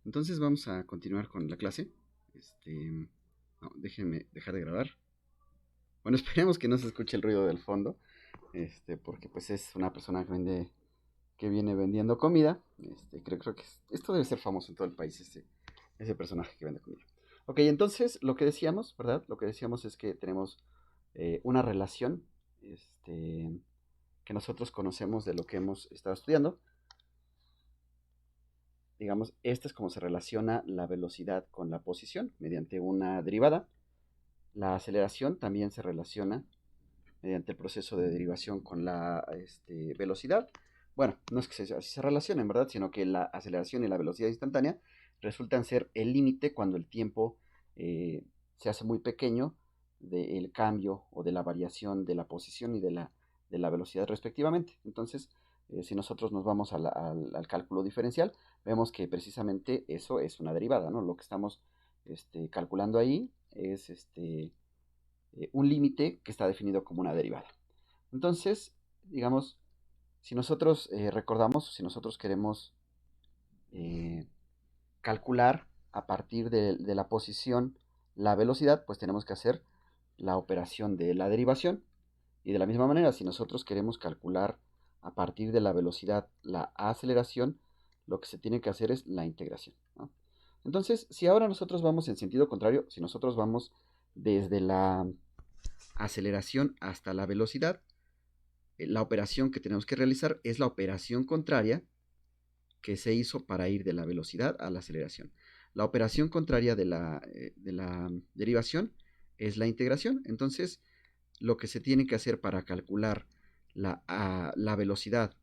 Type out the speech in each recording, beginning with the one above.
Entonces vamos a continuar con la clase. No, déjenme dejar de grabar. Bueno, esperemos que no se escuche el ruido del fondo, porque pues es una persona que viene vendiendo comida. Creo que esto debe ser famoso en todo el país, ese personaje que vende comida. Ok, entonces lo que decíamos, ¿verdad? Lo que decíamos es que tenemos una relación, que nosotros conocemos de lo que hemos estado estudiando. Digamos, esta es como se relaciona la velocidad con la posición mediante una derivada. La aceleración también se relaciona mediante el proceso de derivación con la velocidad. Bueno, no es que así se relacionen, ¿verdad? Sino que la aceleración y la velocidad instantánea resultan ser el límite cuando el tiempo se hace muy pequeño del cambio o de la variación de la posición y de la velocidad respectivamente. Entonces, si nosotros nos vamos al cálculo diferencial, vemos que precisamente eso es una derivada, ¿no? Lo que estamos calculando ahí es un límite que está definido como una derivada. Entonces, digamos, si nosotros recordamos, si nosotros queremos eh, calcular a partir de la posición la velocidad, pues tenemos que hacer la operación de la derivación. Y de la misma manera, si nosotros queremos calcular a partir de la velocidad la aceleración, lo que se tiene que hacer es la integración, ¿no? Entonces, si ahora nosotros vamos en sentido contrario, si nosotros vamos desde la aceleración hasta la velocidad, la operación que tenemos que realizar es la operación contraria que se hizo para ir de la velocidad a la aceleración. La operación contraria de la derivación es la integración. Entonces, lo que se tiene que hacer para calcular la velocidad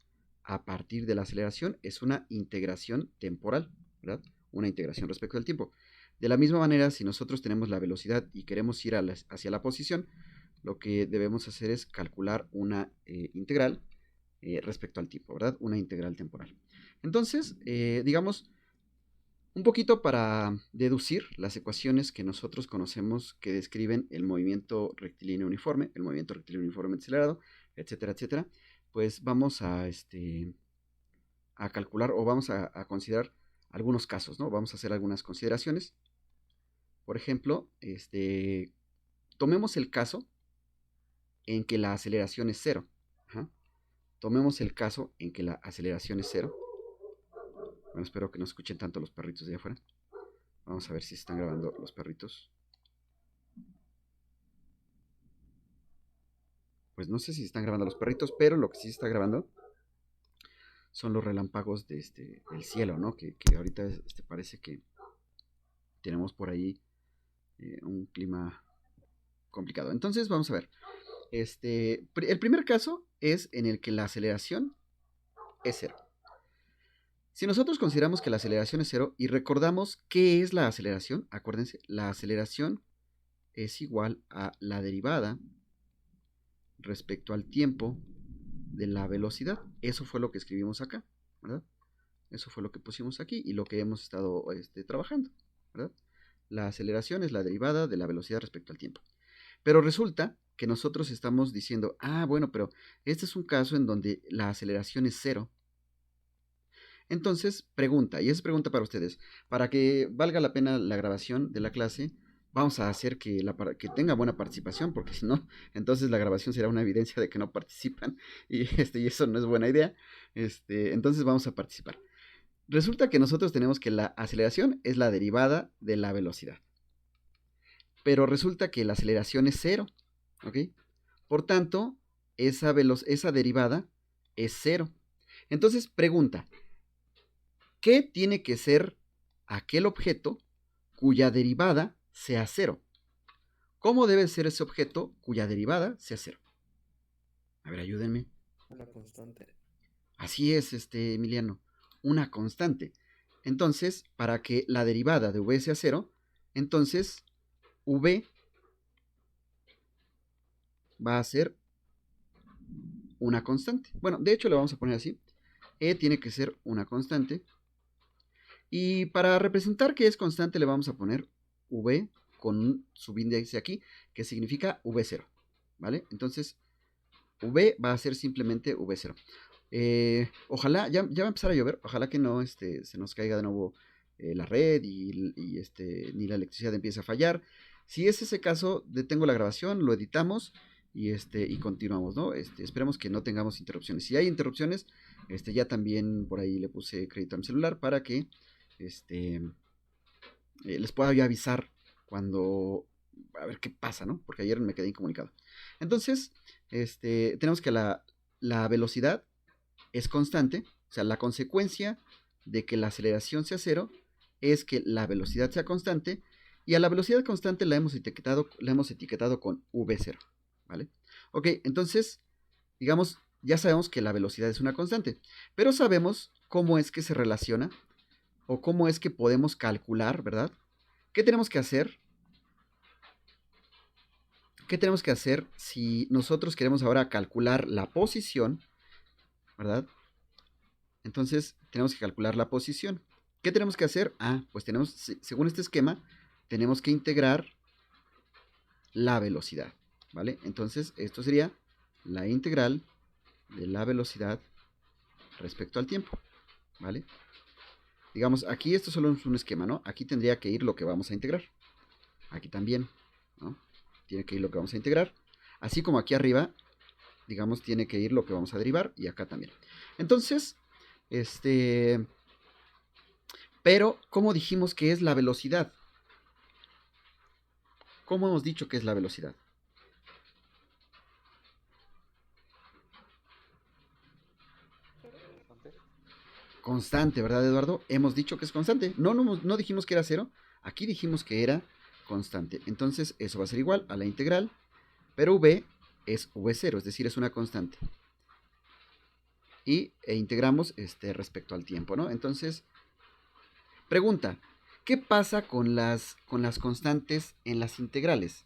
a partir de la aceleración es una integración temporal, ¿verdad? Una integración respecto al tiempo. De la misma manera, si nosotros tenemos la velocidad y queremos ir hacia la posición, lo que debemos hacer es calcular una integral respecto al tiempo, ¿verdad? Una integral temporal. Entonces, digamos, un poquito para deducir las ecuaciones que nosotros conocemos que describen el movimiento rectilíneo uniforme, el movimiento rectilíneo uniforme acelerado, etcétera, etcétera, pues vamos a calcular o vamos a considerar algunos casos, ¿no? Vamos a hacer algunas consideraciones. Por ejemplo, tomemos el caso en que la aceleración es cero. Ajá. Tomemos el caso en que la aceleración es cero. Bueno, espero que no escuchen tanto los perritos de afuera. Vamos a ver si se están grabando los perritos. Pues no sé si se están grabando los perritos, pero lo que sí se está grabando son los relámpagos del cielo, ¿no? Que ahorita parece que tenemos por ahí un clima complicado. Entonces, vamos a ver. El primer caso es en el que la aceleración es cero. Si nosotros consideramos que la aceleración es cero y recordamos qué es la aceleración, acuérdense, la aceleración es igual a la derivada respecto al tiempo de la velocidad. Eso fue lo que escribimos acá, ¿verdad? Eso fue lo que pusimos aquí y lo que hemos estado trabajando, ¿verdad? La aceleración es la derivada de la velocidad respecto al tiempo. Pero resulta que nosotros estamos diciendo, bueno, pero este es un caso en donde la aceleración es cero. Entonces, pregunta, y esa es pregunta para ustedes, para que valga la pena la grabación de la clase, vamos a hacer que tenga buena participación, porque si no, entonces la grabación será una evidencia de que no participan y eso no es buena idea. Entonces vamos a participar. Resulta que nosotros tenemos que la aceleración es la derivada de la velocidad, pero resulta que la aceleración es cero, ¿ok? Por tanto, esa derivada es cero. Entonces, pregunta, ¿qué tiene que ser aquel objeto cuya derivada sea cero? ¿Cómo debe ser ese objeto cuya derivada sea cero? A ver, ayúdenme. Una constante. Así es, Emiliano, una constante. Entonces, para que la derivada de v sea cero, entonces v va a ser una constante. Bueno, de hecho le vamos a poner así. E tiene que ser una constante. Y para representar que es constante le vamos a poner v con un subíndice aquí, que significa v0. ¿Vale? Entonces, v va a ser simplemente v0. Ojalá, ya va a empezar a llover, ojalá que no se nos caiga de nuevo la red ni la electricidad empieza a fallar. Si es ese caso, detengo la grabación, lo editamos y continuamos, ¿no? Esperemos que no tengamos interrupciones. Si hay interrupciones, ya también por ahí le puse crédito a mi celular para que les pueda yo avisar cuando, a ver qué pasa, ¿no? Porque ayer me quedé incomunicado. Entonces, tenemos que la velocidad es constante, o sea, la consecuencia de que la aceleración sea cero es que la velocidad sea constante, y a la velocidad constante la hemos etiquetado con v0, ¿vale? Ok, entonces, digamos, ya sabemos que la velocidad es una constante, pero sabemos cómo es que se relaciona o cómo es que podemos calcular, ¿verdad? ¿Qué tenemos que hacer? ¿Qué tenemos que hacer si nosotros queremos ahora calcular la posición, ¿verdad? Entonces tenemos que calcular la posición. ¿Qué tenemos que hacer? Pues según este esquema, tenemos que integrar la velocidad, ¿vale? Entonces esto sería la integral de la velocidad respecto al tiempo, ¿vale? Digamos, aquí esto solo es un esquema, ¿no? Aquí tendría que ir lo que vamos a integrar. Aquí también, ¿no? Tiene que ir lo que vamos a integrar. Así como aquí arriba, digamos, tiene que ir lo que vamos a derivar, y acá también. Entonces, pero, ¿cómo dijimos que es la velocidad? ¿Cómo hemos dicho que es la velocidad? Constante, ¿verdad, Eduardo? Hemos dicho que es constante. No dijimos que era cero. Aquí dijimos que era constante. Entonces, eso va a ser igual a la integral, pero v es v0, es decir, es una constante. E integramos respecto al tiempo, ¿no? Entonces, pregunta, ¿qué pasa con las constantes en las integrales?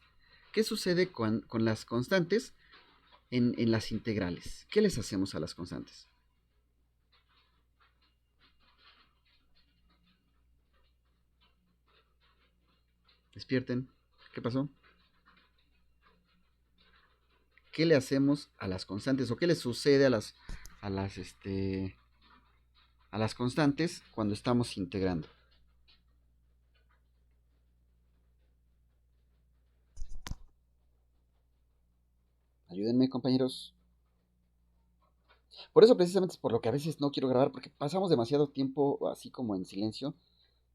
¿Qué sucede con las constantes en las integrales? ¿Qué les hacemos a las constantes? Despierten. ¿Qué pasó? ¿Qué le hacemos a las constantes o qué le sucede a las, a las constantes cuando estamos integrando? Ayúdenme, compañeros. Por eso precisamente es por lo que a veces no quiero grabar, porque pasamos demasiado tiempo así como en silencio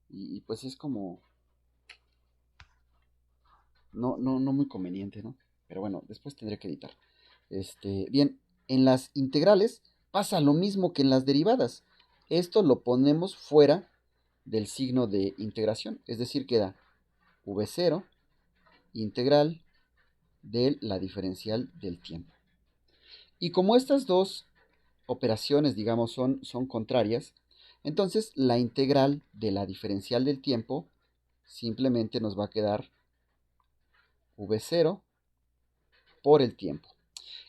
y pues es como no muy conveniente, ¿no? Pero bueno, después tendré que editar. Bien, en las integrales pasa lo mismo que en las derivadas. Esto lo ponemos fuera del signo de integración, es decir, queda v0 integral de la diferencial del tiempo. Y como estas dos operaciones, digamos, son contrarias, entonces la integral de la diferencial del tiempo simplemente nos va a quedar v0 por el tiempo.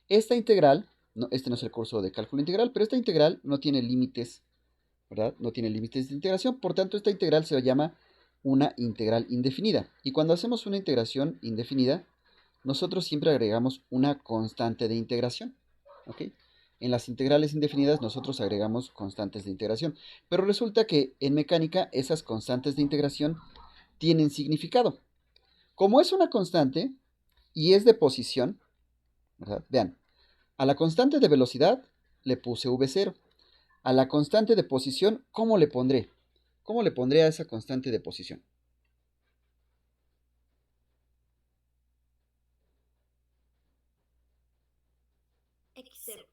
Esta integral, este no es el curso de cálculo integral, pero esta integral no tiene límites, ¿verdad? No tiene límites de integración, por tanto esta integral se llama una integral indefinida. Y cuando hacemos una integración indefinida, nosotros siempre agregamos una constante de integración, ¿ok? En las integrales indefinidas nosotros agregamos constantes de integración, pero resulta que en mecánica esas constantes de integración tienen significado. Como es una constante y es de posición, ¿verdad? Vean, a la constante de velocidad le puse v0. A la constante de posición, ¿cómo le pondré? ¿Cómo le pondré a esa constante de posición? X0.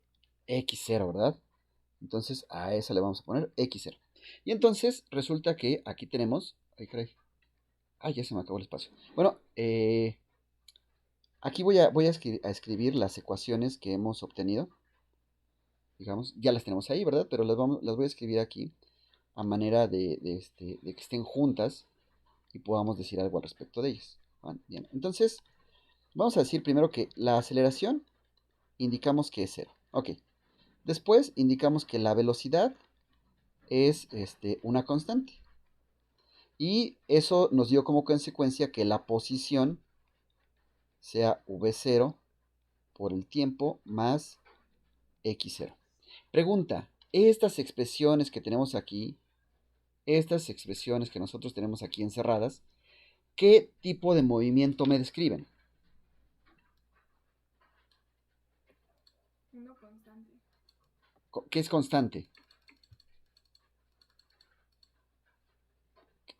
X0, ¿verdad? Entonces a esa le vamos a poner X0. Y entonces resulta que aquí tenemos... Ay, caray. Ay, ya se me acabó el espacio. Bueno, aquí voy a escribir las ecuaciones que hemos obtenido. Digamos, ya las tenemos ahí, ¿verdad? Pero las voy a escribir aquí a manera de que estén juntas y podamos decir algo al respecto de ellas. ¿Vale? Bien, entonces vamos a decir primero que la aceleración indicamos que es cero. Ok. Después indicamos que la velocidad es una constante. Y eso nos dio como consecuencia que la posición sea v0 por el tiempo más x0. Pregunta, estas expresiones que tenemos aquí, estas expresiones que nosotros tenemos aquí encerradas, ¿qué tipo de movimiento me describen? Uno constante. ¿Qué es constante?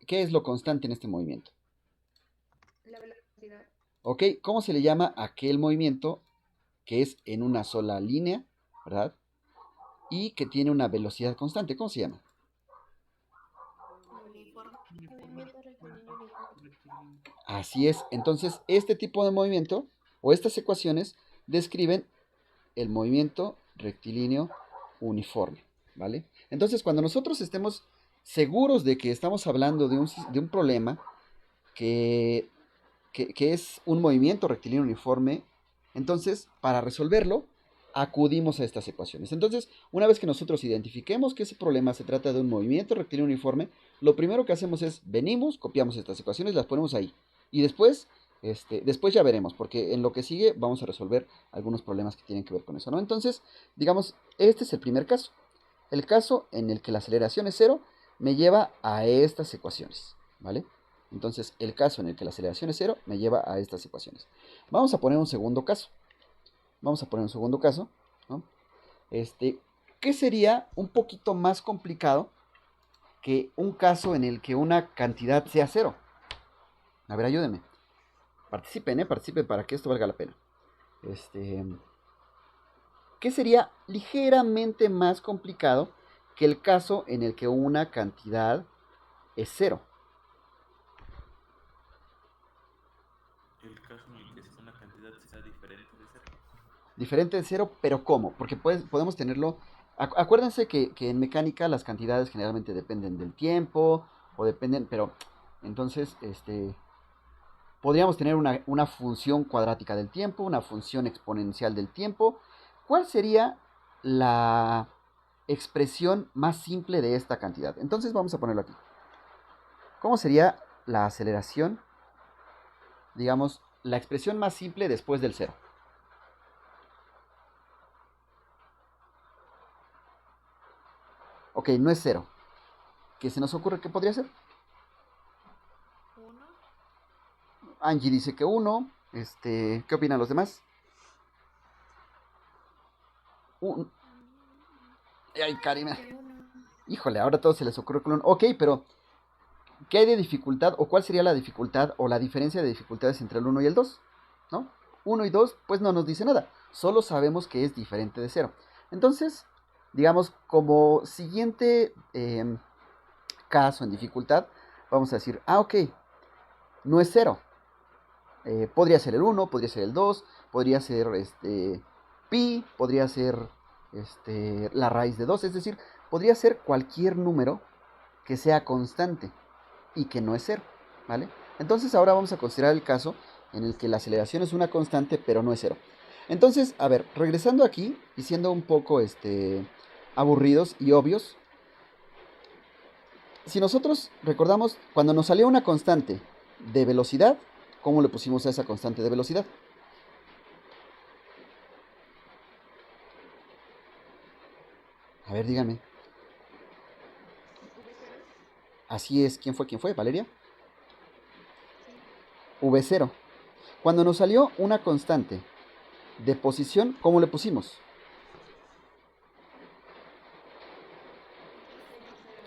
¿Qué es lo constante en este movimiento? La velocidad. ¿Ok? ¿Cómo se le llama a aquel movimiento que es en una sola línea, ¿verdad? Y que tiene una velocidad constante? ¿Cómo se llama? Uniforme. Movimiento rectilíneo uniforme. Así es. Entonces, este tipo de movimiento o estas ecuaciones describen el movimiento rectilíneo uniforme, ¿vale? Entonces, cuando nosotros estemos seguros de que estamos hablando de un problema que, que es un movimiento rectilíneo uniforme, entonces, para resolverlo, acudimos a estas ecuaciones. Entonces, una vez que nosotros identifiquemos que ese problema se trata de un movimiento rectilíneo uniforme, lo primero que hacemos es venimos, copiamos estas ecuaciones, las ponemos ahí. Y después, después ya veremos, porque en lo que sigue vamos a resolver algunos problemas que tienen que ver con eso, ¿no? Entonces, digamos, este es el primer caso. El caso en el que la aceleración es cero me lleva a estas ecuaciones, ¿vale? Entonces, el caso en el que la aceleración es cero me lleva a estas ecuaciones. Vamos a poner un segundo caso. Vamos a poner un segundo caso, ¿no? Que sería un poquito más complicado que un caso en el que una cantidad sea cero. A ver, ayúdenme. Participen, participen para que esto valga la pena. ¿Qué sería ligeramente más complicado que el caso en el que una cantidad es cero? El caso en el que una cantidad sea diferente de cero. Diferente de cero, pero ¿cómo? Porque podemos tenerlo. Acuérdense que en mecánica las cantidades generalmente dependen del tiempo o dependen, pero entonces, podríamos tener una función cuadrática del tiempo, una función exponencial del tiempo. ¿Cuál sería la expresión más simple de esta cantidad? Entonces vamos a ponerlo aquí. ¿Cómo sería la aceleración? Digamos, la expresión más simple después del cero. Ok, no es cero. ¿Qué se nos ocurre que podría ser? 1. Angie dice que uno. ¿Qué opinan los demás? Ay, Karina. Híjole, ahora a todos se les ocurre con un. Ok, pero ¿qué hay de dificultad o cuál sería la dificultad o la diferencia de dificultades entre el 1 y el 2? ¿No? 1 y 2 pues no nos dice nada, solo sabemos que es diferente de 0. Entonces, digamos, como siguiente caso en dificultad, vamos a decir, ok, no es 0. Podría ser el 1, podría ser el 2, podría ser pi, podría ser la raíz de 2, es decir, podría ser cualquier número que sea constante y que no es cero, ¿vale? Entonces ahora vamos a considerar el caso en el que la aceleración es una constante, pero no es cero. Entonces, a ver, regresando aquí y siendo un poco aburridos y obvios, si nosotros recordamos, cuando nos salió una constante de velocidad, ¿cómo le pusimos a esa constante de velocidad? A ver, díganme. V0. Así es, ¿quién fue? ¿Quién fue? ¿Valeria? Sí. V0. Cuando nos salió una constante de posición, ¿cómo le pusimos?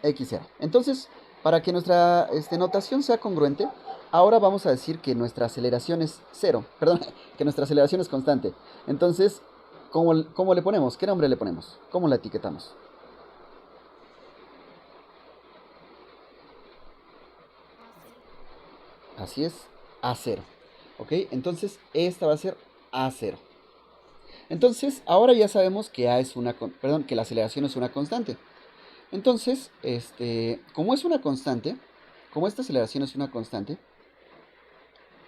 X0. Entonces, para que nuestra notación sea congruente, ahora vamos a decir que nuestra aceleración es cero. Perdón, que nuestra aceleración es constante. Entonces, ¿cómo le ponemos? ¿Qué nombre le ponemos? ¿Cómo la etiquetamos? Así es, A0. ¿Ok? Entonces, esta va a ser A0. Entonces, ahora ya sabemos que A es una, perdón, que la aceleración es una constante. Entonces, como es una constante, como esta aceleración es una constante,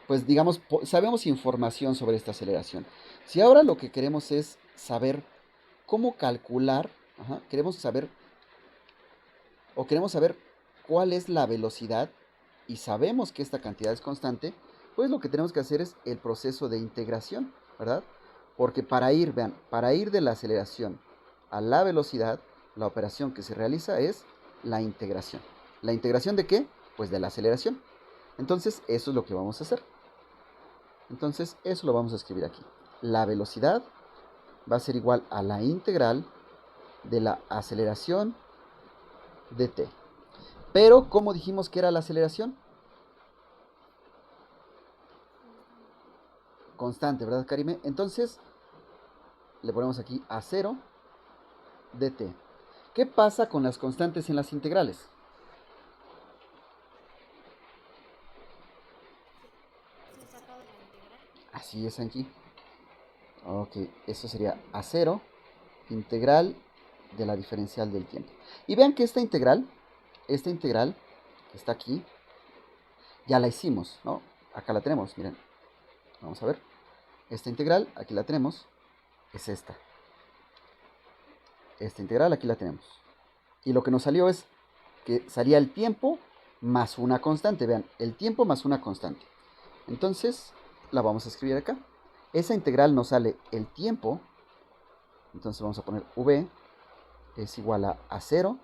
pues digamos, sabemos información sobre esta aceleración. Si ahora lo que queremos es saber cómo calcular, ajá, queremos saber cuál es la velocidad y sabemos que esta cantidad es constante, pues lo que tenemos que hacer es el proceso de integración, ¿verdad? Porque vean, para ir de la aceleración a la velocidad, la operación que se realiza es la integración. ¿La integración de qué? Pues de la aceleración. Entonces, eso es lo que vamos a hacer. Entonces, eso lo vamos a escribir aquí. La velocidad va a ser igual a la integral de la aceleración de t. Pero, ¿cómo dijimos que era la aceleración? Constante, ¿verdad, Karime? Entonces, le ponemos aquí a 0 dt. ¿Qué pasa con las constantes en las integrales? Se saca de la integral. Así es, Angie. Ok, eso sería a 0 integral de la diferencial del tiempo. Y vean que esta integral que está aquí, ya la hicimos, ¿no? Acá la tenemos, miren. Vamos a ver. Esta integral, aquí la tenemos, es esta. Esta integral, aquí la tenemos. Y lo que nos salió es que salía el tiempo más una constante. Vean, el tiempo más una constante. Entonces, la vamos a escribir acá. Esa integral nos sale el tiempo. Entonces vamos a poner v es igual a 0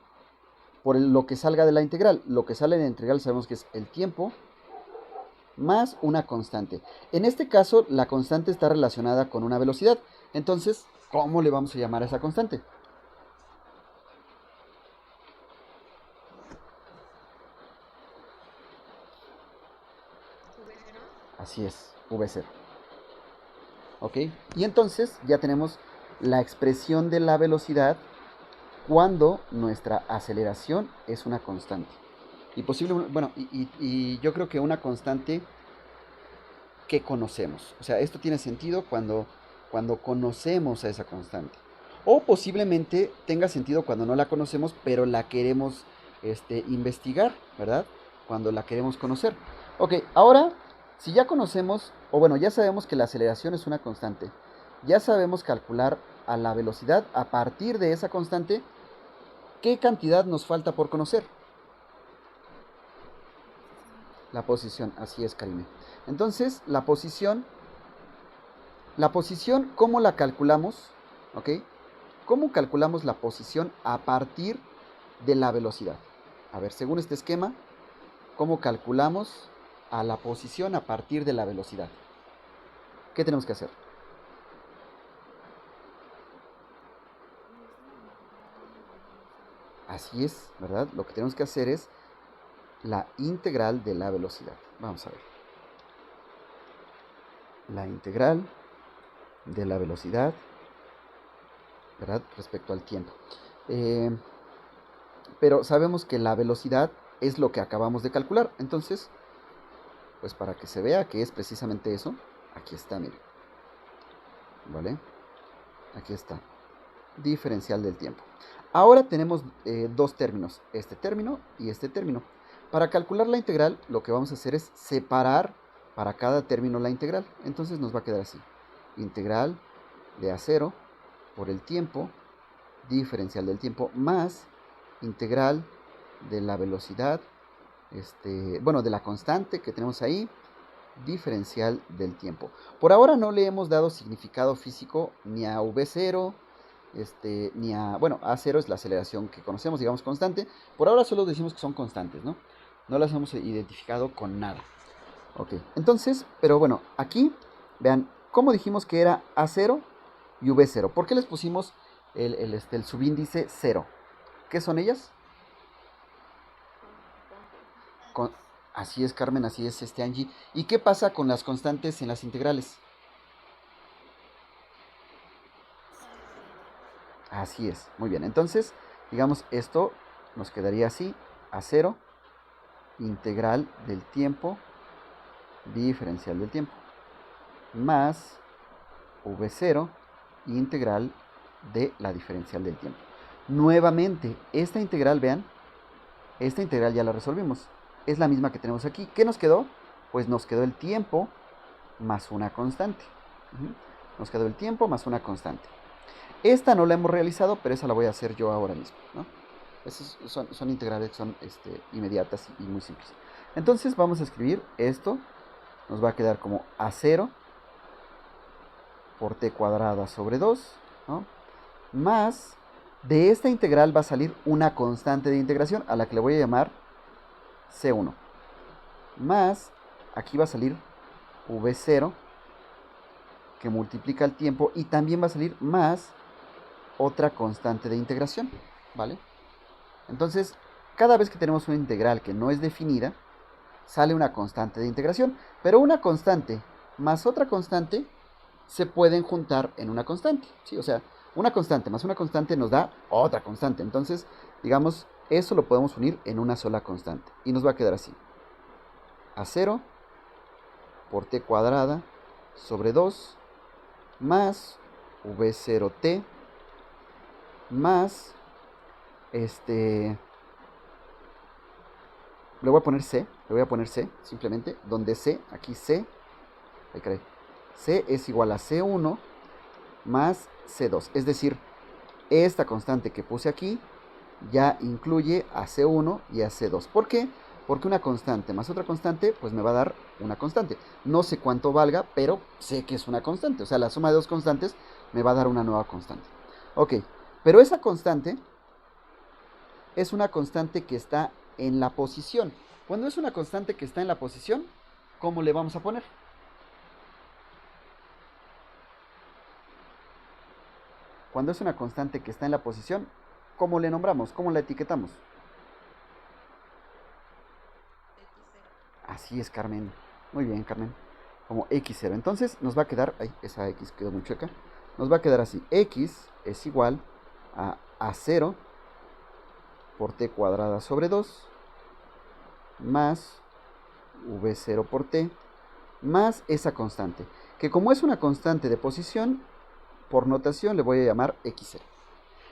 por lo que salga de la integral. Lo que sale de la integral sabemos que es el tiempo más una constante. En este caso, la constante está relacionada con una velocidad. Entonces, ¿cómo le vamos a llamar a esa constante? V0. Así es, v0. ¿Ok? Y entonces ya tenemos la expresión de la velocidad cuando nuestra aceleración es una constante. Y bueno, y yo creo que una constante que conocemos. O sea, esto tiene sentido cuando conocemos a esa constante. O posiblemente tenga sentido cuando no la conocemos, pero la queremos investigar, ¿verdad? Cuando la queremos conocer. Ok, ahora, si ya conocemos, o bueno, ya sabemos que la aceleración es una constante, ya sabemos calcular a la velocidad a partir de esa constante, ¿qué cantidad nos falta por conocer? La posición, así es, Karime. Entonces, la posición, ¿cómo la calculamos? ¿Ok? ¿Cómo calculamos la posición a partir de la velocidad? A ver, según este esquema, ¿cómo calculamos a la posición a partir de la velocidad? ¿Qué tenemos que hacer? Así es, ¿verdad? Lo que tenemos que hacer es la integral de la velocidad. Vamos a ver. La integral de la velocidad, ¿verdad? Respecto al tiempo. Pero sabemos que la velocidad es lo que acabamos de calcular. Entonces, pues para que se vea que es precisamente eso, aquí está, miren. ¿Vale? Aquí está. Diferencial del tiempo. Ahora tenemos dos términos, este término y este término. Para calcular la integral, lo que vamos a hacer es separar para cada término la integral. Entonces nos va a quedar así. Integral de a0 por el tiempo, diferencial del tiempo, más integral de la velocidad, bueno, de la constante que tenemos ahí, diferencial del tiempo. Por ahora no le hemos dado significado físico ni a v0, ni a, bueno, a0 es la aceleración que conocemos, digamos, constante. Por ahora solo decimos que son constantes, ¿no? No las hemos identificado con nada. Ok, entonces, pero bueno, aquí, vean, ¿cómo dijimos que era a0 y v0? ¿Por qué les pusimos el subíndice 0? ¿Qué son ellas? Así es, Carmen, así es, Angie. ¿Y qué pasa con las constantes en las integrales? Así es, muy bien. Entonces, digamos, esto nos quedaría así, a0, integral del tiempo, diferencial del tiempo, más v0, integral de la diferencial del tiempo. Nuevamente, esta integral, vean, esta integral ya la resolvimos. Es la misma que tenemos aquí. ¿Qué nos quedó? Pues nos quedó el tiempo más una constante. Nos quedó el tiempo más una constante. Esta no la hemos realizado, pero esa la voy a hacer yo ahora mismo, ¿no? Esas son integrales que son inmediatas y muy simples. Entonces vamos a escribir esto. Nos va a quedar como a0 por t cuadrada sobre 2, ¿no? Más, de esta integral va a salir una constante de integración a la que le voy a llamar C1. Más, aquí va a salir V0, que multiplica el tiempo, y también va a salir más otra constante de integración, ¿vale? Entonces, cada vez que tenemos una integral que no es definida, sale una constante de integración, pero una constante más otra constante se pueden juntar en una constante, ¿sí? O sea, una constante más una constante nos da otra constante. Entonces, digamos, eso lo podemos unir en una sola constante. Y nos va a quedar así. A0 por t cuadrada sobre 2 más V0t más le voy a poner C simplemente, donde C, aquí C, ay, caray, C es igual a C1 más C2, es decir, esta constante que puse aquí ya incluye a C1 y a C2. ¿Por qué? Porque una constante más otra constante, pues me va a dar una constante. No sé cuánto valga, pero sé que es una constante. O sea, la suma de dos constantes me va a dar una nueva constante. Ok, pero esa constante es una constante que está en la posición. Cuando es una constante que está en la posición, ¿cómo le vamos a poner? Cuando es una constante que está en la posición, ¿cómo le nombramos? ¿Cómo la etiquetamos? Así es, Carmen. Muy bien, Carmen. Como x0. Entonces nos va a quedar, ay, esa x quedó muy chueca. Nos va a quedar así. X es igual a A0 por t cuadrada sobre 2 más V0 por t más esa constante. Que como es una constante de posición, por notación le voy a llamar x0.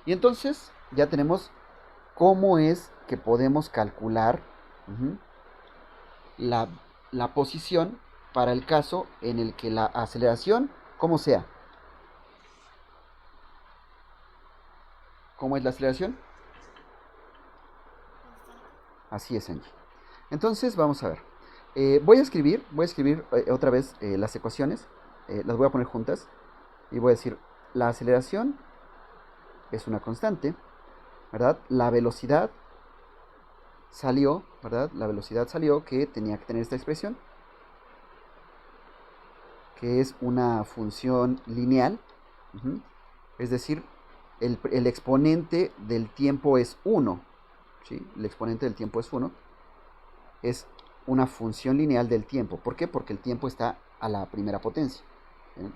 Y entonces ya tenemos cómo es que podemos calcular la posición para el caso en el que la aceleración, como sea. ¿Cómo es la aceleración? Constante. Así es, Angie. Entonces, vamos a ver. Voy a escribir otra vez las ecuaciones. Las voy a poner juntas. Y voy a decir, la aceleración es una constante, ¿verdad? La velocidad salió, ¿verdad? La velocidad salió que tenía que tener esta expresión, que es una función lineal. Es decir, el exponente del tiempo es 1. ¿Sí? El exponente del tiempo es 1. Es una función lineal del tiempo. ¿Por qué? Porque el tiempo está a la primera potencia. ¿Sí?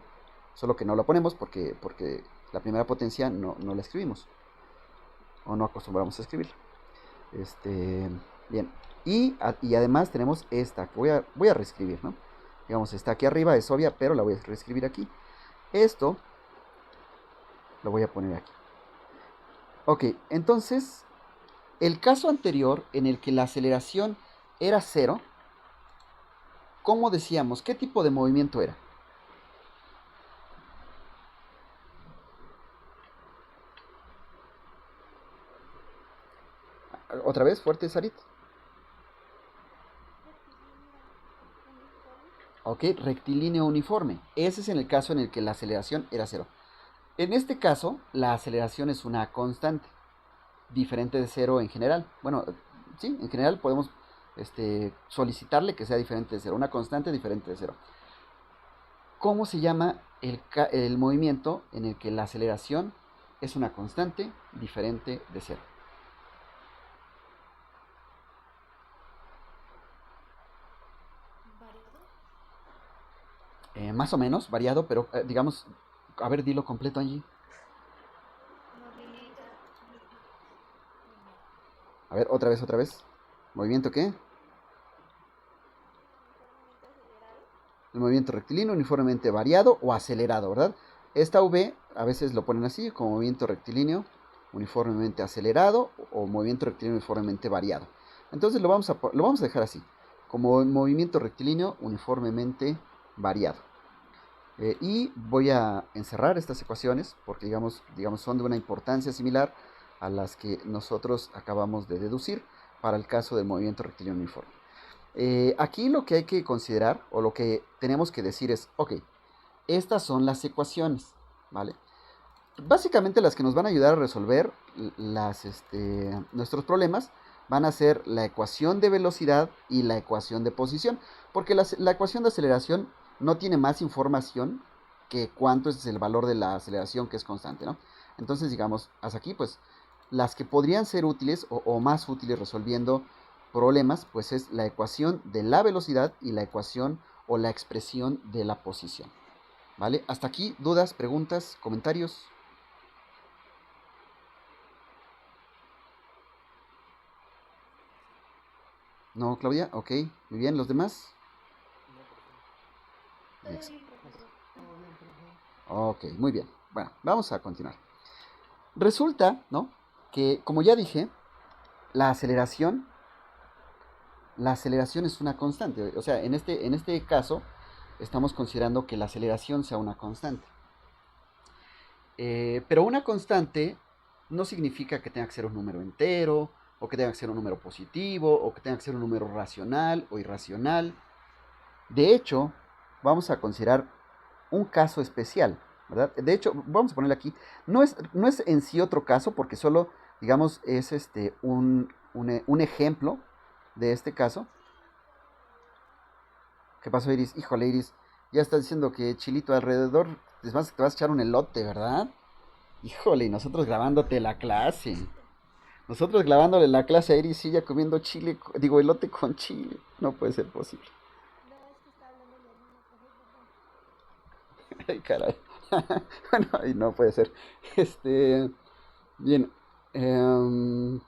Solo que no lo ponemos porque la primera potencia no la escribimos. O no acostumbramos a escribirla. Bien. Y además tenemos esta que voy a reescribir, ¿no? Digamos, está aquí arriba, es obvia, pero la voy a reescribir aquí. Esto lo voy a poner aquí. Ok, entonces, el caso anterior en el que la aceleración era 0, ¿cómo decíamos? ¿Qué tipo de movimiento era? Otra vez, fuerte, Sarit. Ok, rectilíneo uniforme. Ese es en el caso en el que la aceleración era 0. En este caso, la aceleración es una constante, diferente de 0 en general. Bueno, sí, en general podemos solicitarle que sea diferente de 0, una constante diferente de 0. ¿Cómo se llama el movimiento en el que la aceleración es una constante diferente de 0? Variado. Más o menos, variado, pero digamos, a ver, dilo completo, Angie. Movimiento. A ver, otra vez. ¿Movimiento qué? El movimiento rectilíneo uniformemente variado o acelerado, ¿verdad? Esta V a veces lo ponen así, como movimiento rectilíneo uniformemente acelerado o movimiento rectilíneo uniformemente variado. Entonces lo vamos a dejar así, como movimiento rectilíneo uniformemente variado. Y voy a encerrar estas ecuaciones porque digamos son de una importancia similar a las que nosotros acabamos de deducir para el caso del movimiento rectilíneo uniforme. Aquí lo que hay que considerar o lo que tenemos que decir es, ok, estas son las ecuaciones, ¿vale? Básicamente las que nos van a ayudar a resolver nuestros problemas van a ser la ecuación de velocidad y la ecuación de posición, porque la ecuación de aceleración no tiene más información que cuánto es el valor de la aceleración, que es constante, ¿no? Entonces, digamos, hasta aquí, pues, las que podrían ser útiles o más útiles resolviendo problemas, pues es la ecuación de la velocidad y la ecuación o la expresión de la posición. ¿Vale? Hasta aquí, dudas, preguntas, comentarios. ¿No, Claudia? Ok, muy bien. ¿Los demás? Todo Ex- bien, profesor. Ok, muy bien. Bueno, vamos a continuar. Resulta, ¿no? Que, como ya dije, la aceleración, la aceleración es una constante. O sea, en este caso, estamos considerando que la aceleración sea una constante. Pero una constante no significa que tenga que ser un número entero, o que tenga que ser un número positivo, o que tenga que ser un número racional o irracional. De hecho, vamos a considerar un caso especial, ¿verdad? De hecho, vamos a ponerle aquí, no es en sí otro caso, porque solo, digamos, es un ejemplo de este caso. ¿Qué pasó, Iris? Híjole, Iris, ya estás diciendo que chilito alrededor, te vas a echar un elote, ¿verdad? Híjole, y nosotros grabándote la clase. Nosotros grabándole la clase a Iris y ella comiendo chile, digo, elote con chile. No puede ser posible. No, es que está hablando mi hermano, profe, perdón. Ay, caray. Bueno, ay, no puede ser. Bien. em,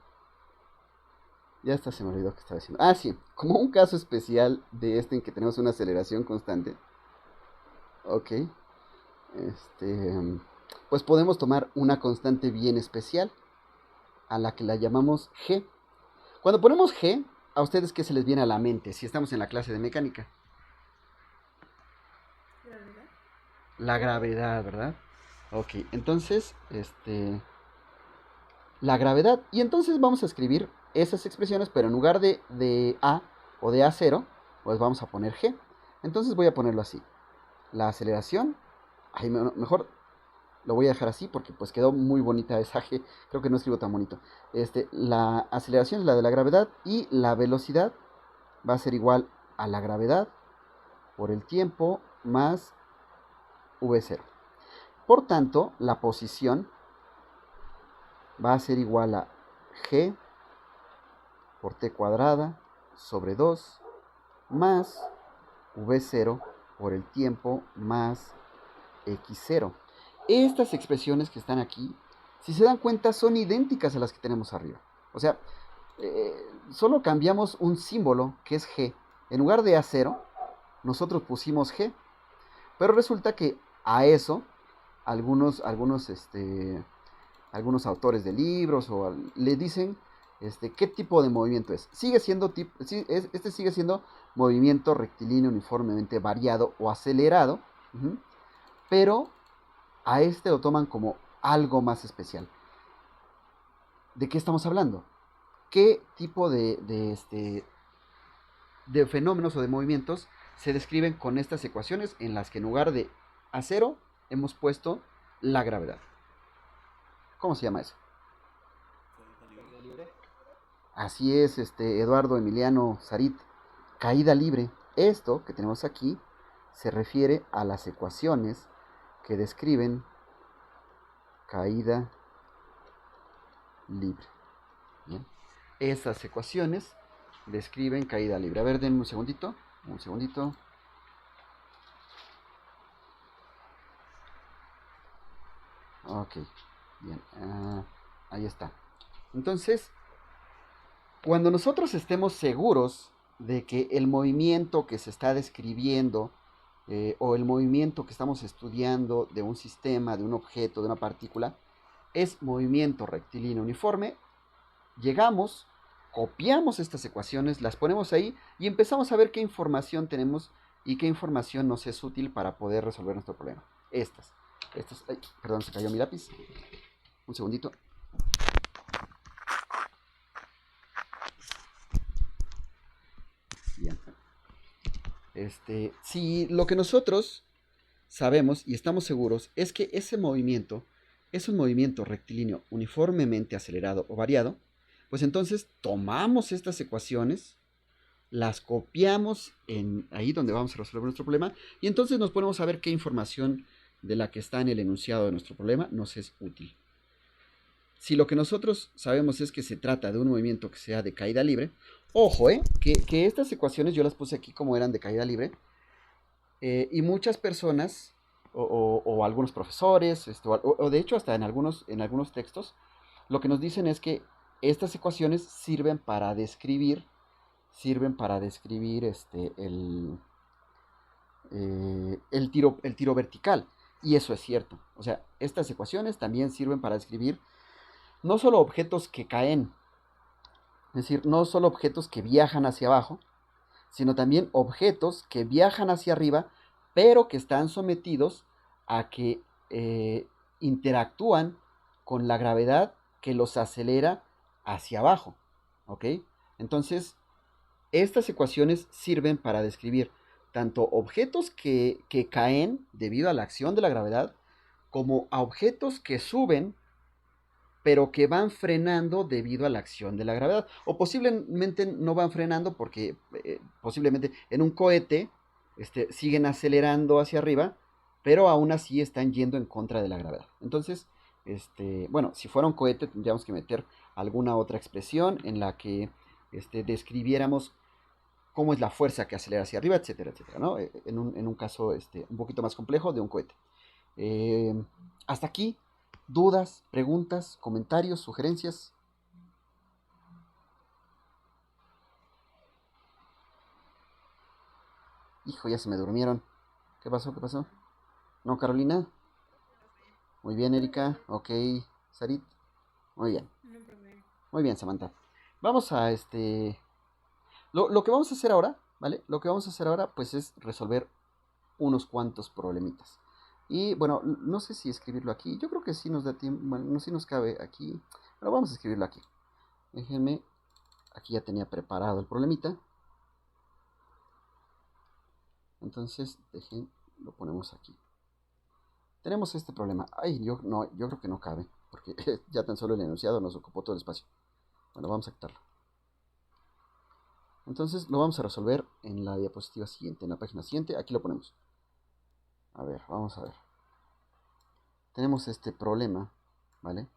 ya hasta se me olvidó que estaba diciendo. Ah, sí. Como un caso especial de este en que tenemos una aceleración constante. Ok. Pues podemos tomar una constante bien especial, a la que la llamamos G. Cuando ponemos G, ¿a ustedes qué se les viene a la mente si estamos en la clase de mecánica? ¿Gravedad? La gravedad, ¿verdad? Ok, entonces, la gravedad. Y entonces vamos a escribir esas expresiones, pero en lugar de A o de A0, pues vamos a poner G. Entonces voy a ponerlo así. La aceleración, ay, mejor lo voy a dejar así porque pues quedó muy bonita esa G. Creo que no escribo tan bonito. La aceleración es la de la gravedad y la velocidad va a ser igual a la gravedad por el tiempo más v0. Por tanto, la posición va a ser igual a g por t cuadrada sobre 2 más v0 por el tiempo más x0. Estas expresiones que están aquí, si se dan cuenta, son idénticas a las que tenemos arriba. O sea, solo cambiamos un símbolo que es g. En lugar de a0, nosotros pusimos g. Pero resulta que a eso algunos autores de libros le dicen qué tipo de movimiento es. Sigue siendo movimiento rectilíneo uniformemente variado o acelerado, pero a este lo toman como algo más especial. ¿De qué estamos hablando? ¿Qué tipo de fenómenos o de movimientos se describen con estas ecuaciones en las que en lugar de a0 hemos puesto la gravedad? ¿Cómo se llama eso? Caída libre. Así es, Eduardo Emiliano Sarit, caída libre. Esto que tenemos aquí se refiere a las ecuaciones que describen caída libre. Bien. Esas ecuaciones describen caída libre. A ver, denme un segundito. Un segundito. Ok, bien. Ahí está. Entonces, cuando nosotros estemos seguros de que el movimiento que se está describiendo o el movimiento que estamos estudiando de un sistema, de un objeto, de una partícula, es movimiento rectilíneo uniforme, llegamos, copiamos estas ecuaciones, las ponemos ahí y empezamos a ver qué información tenemos y qué información nos es útil para poder resolver nuestro problema. Ay, perdón, se cayó mi lápiz. Un segundito. Bien. Si lo que nosotros sabemos y estamos seguros es que ese movimiento es un movimiento rectilíneo uniformemente acelerado o variado, Pues entonces tomamos estas ecuaciones, las copiamos en ahí donde vamos a resolver nuestro problema y entonces nos ponemos a ver qué información de la que está en el enunciado de nuestro problema nos es útil. Si lo que nosotros sabemos es que se trata de un movimiento que sea de caída libre, ojo, que estas ecuaciones yo las puse aquí como eran de caída libre, y muchas personas, o algunos profesores, o de hecho hasta en algunos textos, lo que nos dicen es que estas ecuaciones sirven para describir el tiro vertical. Y eso es cierto. O sea, estas ecuaciones también sirven para describir no solo objetos que caen, es decir, no solo objetos que viajan hacia abajo, sino también objetos que viajan hacia arriba, pero que están sometidos a que interactúan con la gravedad que los acelera hacia abajo. ¿Ok? Entonces, estas ecuaciones sirven para describir tanto objetos que caen debido a la acción de la gravedad, como a objetos que suben pero que van frenando debido a la acción de la gravedad. O posiblemente no van frenando porque posiblemente en un cohete siguen acelerando hacia arriba, pero aún así están yendo en contra de la gravedad. Entonces, bueno, si fuera un cohete tendríamos que meter alguna otra expresión en la que describiéramos cómo es la fuerza que acelera hacia arriba, etcétera, etcétera, ¿no? En un caso un poquito más complejo de un cohete. Eh, Hasta aquí, dudas, preguntas, comentarios, sugerencias. Hijo, ya se me durmieron. ¿Qué pasó? ¿Qué pasó? ¿No, Carolina? Muy bien, Erika. Ok, Sarit. Muy bien. No problema. Muy bien, Samantha. Vamos a Lo que vamos a hacer ahora, ¿vale? Lo que vamos a hacer ahora, pues es resolver unos cuantos problemitas. Y bueno, no sé si escribirlo aquí. Yo creo que sí nos da tiempo. Bueno, no sé si nos cabe aquí. Pero vamos a escribirlo aquí. Déjenme. Aquí ya tenía preparado el problemita. Entonces, lo ponemos aquí. Tenemos este problema. Ay, yo creo que no cabe. Porque ya tan solo el enunciado nos ocupó todo el espacio. Bueno, vamos a quitarlo. Entonces lo vamos a resolver en la diapositiva siguiente, en la página siguiente. Aquí lo ponemos. A ver, vamos a ver. Tenemos este problema, ¿vale?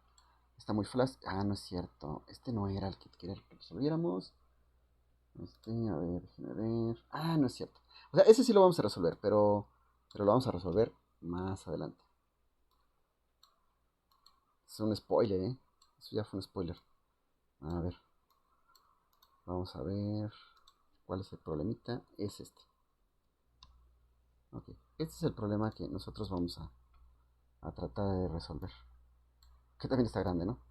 Está muy flash. Ah, no es cierto. Este no era el que quería que resolviéramos. A ver, déjenme ver. Ah, no es cierto. O sea, ese sí lo vamos a resolver, pero lo vamos a resolver más adelante. Es un spoiler, ¿eh? Eso ya fue un spoiler. A ver. Vamos a ver. ¿Cuál es el problemita? Es este. Ok. Este es el problema que nosotros vamos a tratar de resolver. Que también está grande, ¿no?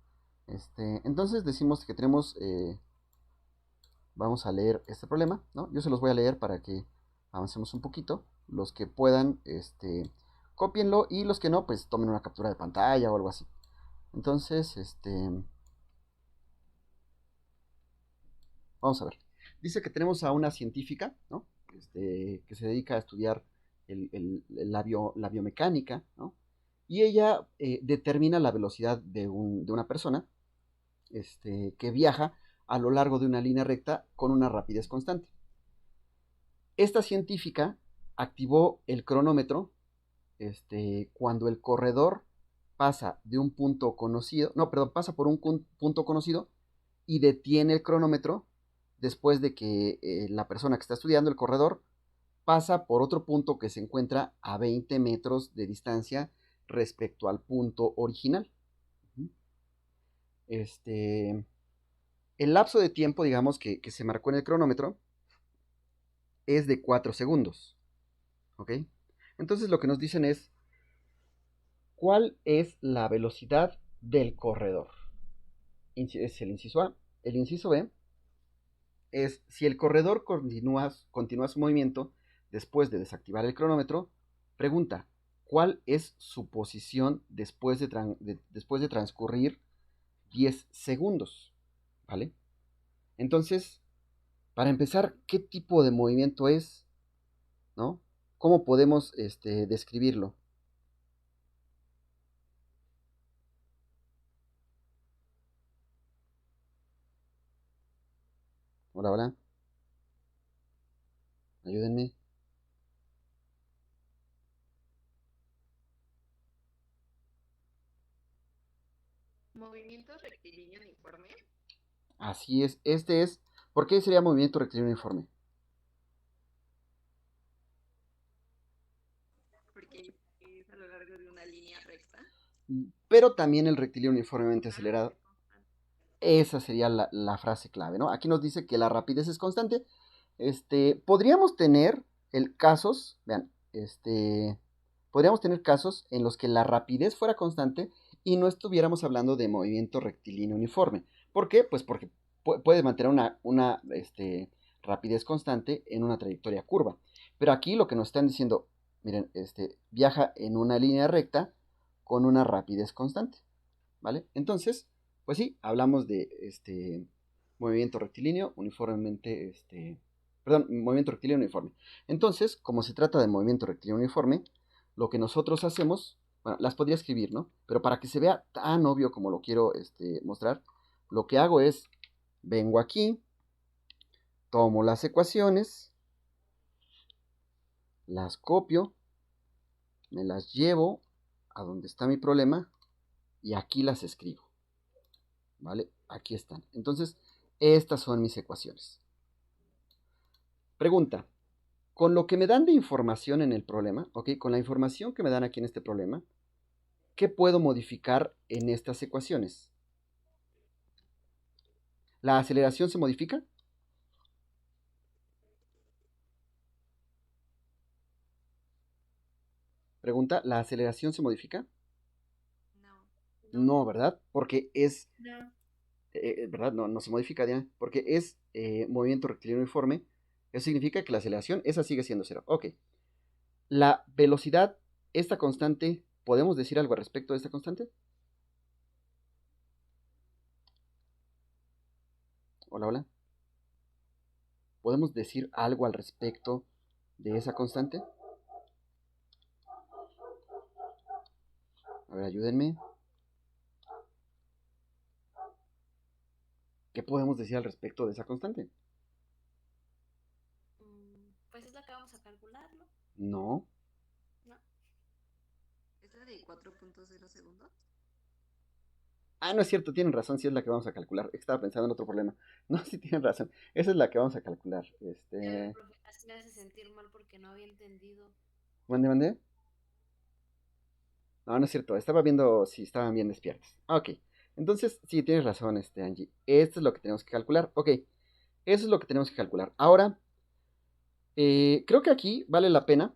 Entonces decimos que tenemos... vamos a leer este problema, ¿no? Yo se los voy a leer para que avancemos un poquito. Los que puedan, cópienlo, y los que no, pues tomen una captura de pantalla o algo así. Entonces, vamos a ver. Dice que tenemos a una científica, ¿no? Que se dedica a estudiar la biomecánica, ¿no? Y ella determina la velocidad de una persona que viaja a lo largo de una línea recta con una rapidez constante. Esta científica activó el cronómetro cuando el corredor pasa de un punto conocido, no, perdón, pasa por un punto conocido y detiene el cronómetro después de que la persona que está estudiando el corredor pasa por otro punto que se encuentra a 20 metros de distancia respecto al punto original. El lapso de tiempo, digamos, que se marcó en el cronómetro es de 4 segundos. ¿Ok? Entonces lo que nos dicen es, ¿cuál es la velocidad del corredor? Es el inciso A. El inciso B es, si el corredor continúa su movimiento después de desactivar el cronómetro, pregunta, ¿cuál es su posición después de transcurrir 10 segundos? ¿Vale? Entonces, para empezar, ¿qué tipo de movimiento es? ¿No? ¿Cómo podemos describirlo? Ayúdenme. Movimiento rectilíneo uniforme. Así es. Este es. ¿Por qué sería movimiento rectilíneo uniforme? Porque es a lo largo de una línea recta. Pero también el rectilíneo uniformemente acelerado. Esa sería la frase clave, ¿no? Aquí nos dice que la rapidez es constante. Podríamos tener casos, vean, podríamos tener casos en los que la rapidez fuera constante y no estuviéramos hablando de movimiento rectilíneo uniforme. ¿Por qué? Pues porque puede mantener una rapidez constante en una trayectoria curva. Pero aquí lo que nos están diciendo, miren, viaja en una línea recta con una rapidez constante, ¿vale? Entonces, pues sí, hablamos de movimiento rectilíneo uniformemente, perdón, movimiento rectilíneo uniforme. Entonces, como se trata de movimiento rectilíneo uniforme, lo que nosotros hacemos, bueno, las podría escribir, ¿no? Pero para que se vea tan obvio como lo quiero mostrar, lo que hago es, vengo aquí, tomo las ecuaciones, las copio, me las llevo a donde está mi problema y aquí las escribo, ¿vale? Aquí están. Entonces, estas son mis ecuaciones. Pregunta, con lo que me dan de información en el problema, ¿ok? Con la información que me dan aquí en este problema, ¿qué puedo modificar en estas ecuaciones? ¿La aceleración se modifica? Pregunta, ¿la aceleración se modifica? No. No, ¿verdad? Porque es, No. ¿verdad? No, no se modifica, Diana, porque es movimiento rectilíneo uniforme. Eso significa que la aceleración, esa sigue siendo cero. Ok. La velocidad, esta constante, ¿podemos decir algo al respecto de esta constante? Hola, hola. ¿Podemos decir algo al respecto de esa constante? A ver, ayúdenme. ¿Qué podemos decir al respecto de esa constante? Pues es la que vamos a calcular, ¿no? No. No. ¿Es la de 4.0 segundos? Ah, no es cierto, tienen razón, sí es la que vamos a calcular. Estaba pensando en otro problema. No, sí tienen razón. Esa es la que vamos a calcular. Ya ve, profe, así me hace sentir mal porque no había entendido. ¿Mande, mande? No, no es cierto. Estaba viendo si estaban bien despiertos. Ok. Entonces, sí, tienes razón, Angie. Esto es lo que tenemos que calcular. Ok. Eso es lo que tenemos que calcular. Ahora, creo que aquí vale la pena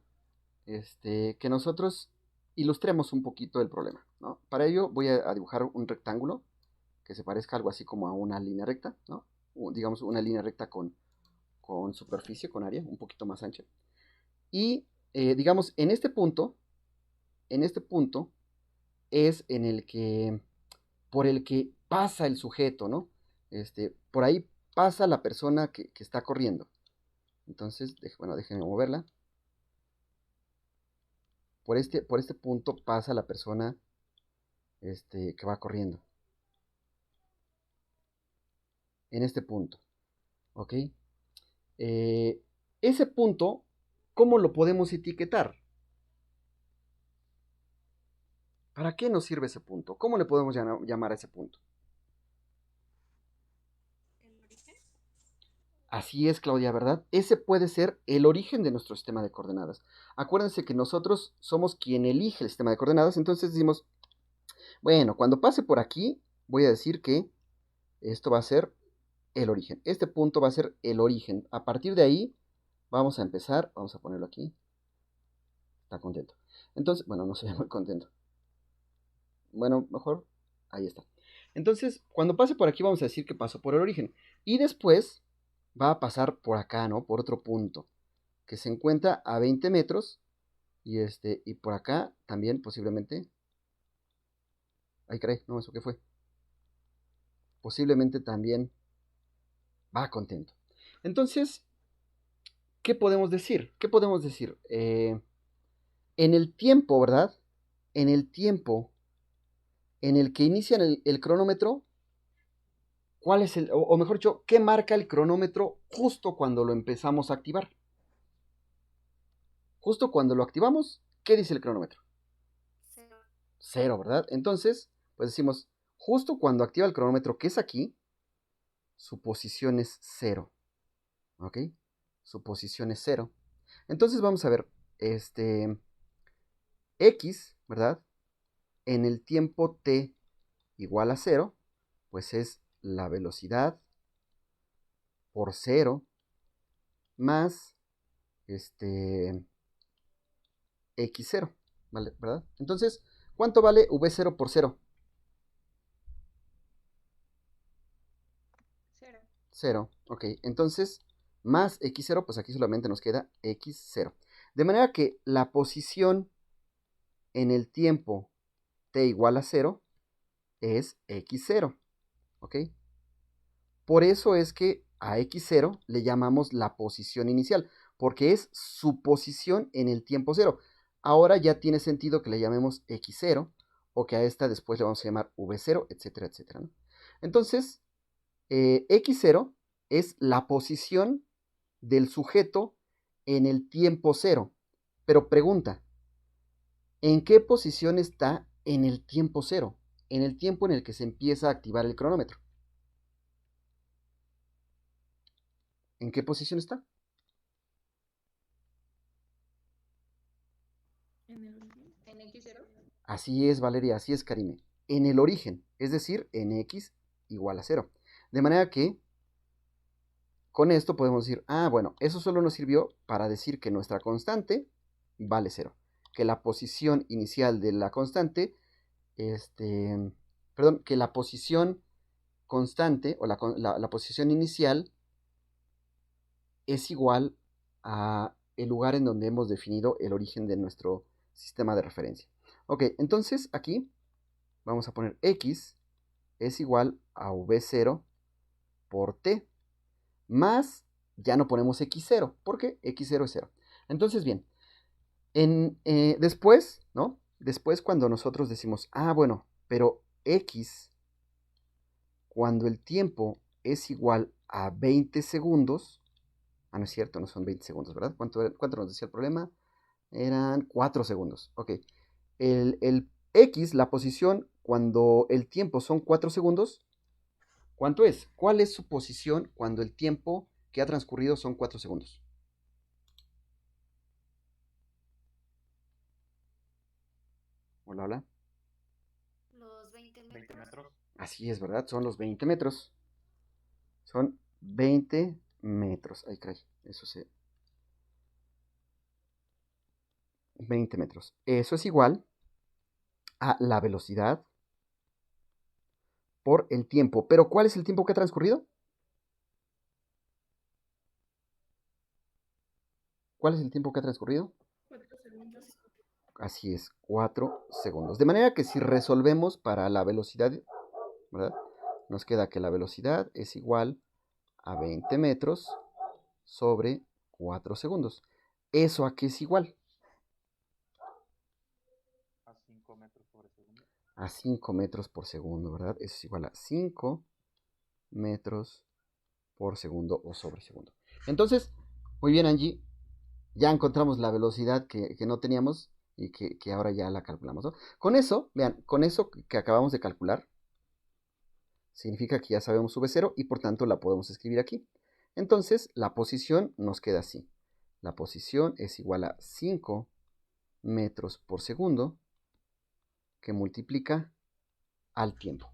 que nosotros ilustremos un poquito el problema, ¿no? Para ello voy a dibujar un rectángulo que se parezca algo así como a una línea recta, ¿no? Digamos una línea recta con superficie, con área un poquito más ancha. Y digamos, en este punto es en el que, por el que pasa el sujeto, ¿no? Por ahí pasa la persona que está corriendo. Entonces, bueno, déjenme moverla. Por este punto pasa la persona que va corriendo. En este punto, ¿ok? Ese punto, ¿cómo lo podemos etiquetar? ¿Para qué nos sirve ese punto? ¿Cómo le podemos llamar a ese punto? ¿El origen? Así es, Claudia, ¿verdad? Ese puede ser el origen de nuestro sistema de coordenadas. Acuérdense que nosotros somos quien elige el sistema de coordenadas, entonces decimos, bueno, cuando pase por aquí, voy a decir que esto va a ser el origen. Este punto va a ser el origen. A partir de ahí, vamos a empezar, vamos a ponerlo aquí. Está contento. Entonces, bueno, no se ve muy contento. Bueno, mejor, ahí está. Entonces, cuando pase por aquí, vamos a decir que pasó por el origen. Y después va a pasar por acá, ¿no? Por otro punto, que se encuentra a 20 metros. Y por acá también posiblemente. Ay, caray, no, ¿eso qué fue? Posiblemente también va contento. Entonces, ¿qué podemos decir? ¿Qué podemos decir? En el tiempo, ¿verdad? En el tiempo en el que inician el cronómetro, ¿cuál es o mejor dicho, qué marca el cronómetro justo cuando lo empezamos a activar? Justo cuando lo activamos, ¿qué dice el cronómetro? 0. 0, ¿verdad? Entonces, pues decimos, justo cuando activa el cronómetro, que es aquí, su posición es 0. ¿Ok? Su posición es 0. Entonces vamos a ver, X, ¿verdad? En el tiempo t igual a 0, pues es la velocidad por 0 más x0, ¿vale? ¿Verdad? Entonces, ¿cuánto vale v0 por 0? 0. 0, ok. Entonces, más x0, pues aquí solamente nos queda x0. De manera que la posición en el tiempo t igual a 0 es x0, ¿ok? Por eso es que a x0 le llamamos la posición inicial, porque es su posición en el tiempo 0. Ahora ya tiene sentido que le llamemos x0, o que a esta después le vamos a llamar v0, etcétera, etcétera, ¿no? Entonces, x0 es la posición del sujeto en el tiempo 0. Pero pregunta, ¿en qué posición está en el tiempo 0? En el tiempo en el que se empieza a activar el cronómetro. ¿En qué posición está? En el origen. En x0. Así es, Valeria, así es, Karime. En el origen, es decir, en x igual a 0. De manera que con esto podemos decir, bueno, eso solo nos sirvió para decir que nuestra constante vale 0. Que la posición inicial de la constante, perdón, que la posición constante o la posición inicial es igual a el lugar en donde hemos definido el origen de nuestro sistema de referencia. Ok, entonces aquí vamos a poner x es igual a v0 por t, más, ya no ponemos x0, porque x0 es 0. Entonces, bien, después, ¿no? Después cuando nosotros decimos, bueno, pero x, cuando el tiempo es igual a 20 segundos, no es cierto, no son 20 segundos, ¿verdad? ¿Cuánto nos decía el problema? Eran 4 segundos. Ok. El X, la posición, cuando el tiempo son 4 segundos, ¿cuánto es? ¿Cuál es su posición cuando el tiempo que ha transcurrido son 4 segundos? Hola, hola. Los 20 20 metros. metros. Así es, ¿verdad? Son los 20 metros. Son 20 metros. Ay, caray. Eso se... 20 metros. Eso es igual a la velocidad por el tiempo. ¿Pero cuál es el tiempo que ha transcurrido? ¿Cuál es el tiempo que ha transcurrido? 4 segundos. Así es, 4 segundos. De manera que si resolvemos para la velocidad, ¿verdad? Nos queda que la velocidad es igual a 20 metros sobre 4 segundos. ¿Eso a qué es igual? A 5 metros sobre segundo. A 5 metros por segundo, ¿verdad? Eso es igual a 5 metros por segundo o sobre segundo. Entonces, muy bien, Angie, ya encontramos la velocidad que no teníamos y que ahora ya la calculamos, ¿no? Con eso, vean, con eso que acabamos de calcular, significa que ya sabemos v0 y por tanto la podemos escribir aquí. Entonces, la posición nos queda así. La posición es igual a 5 metros por segundo que multiplica al tiempo.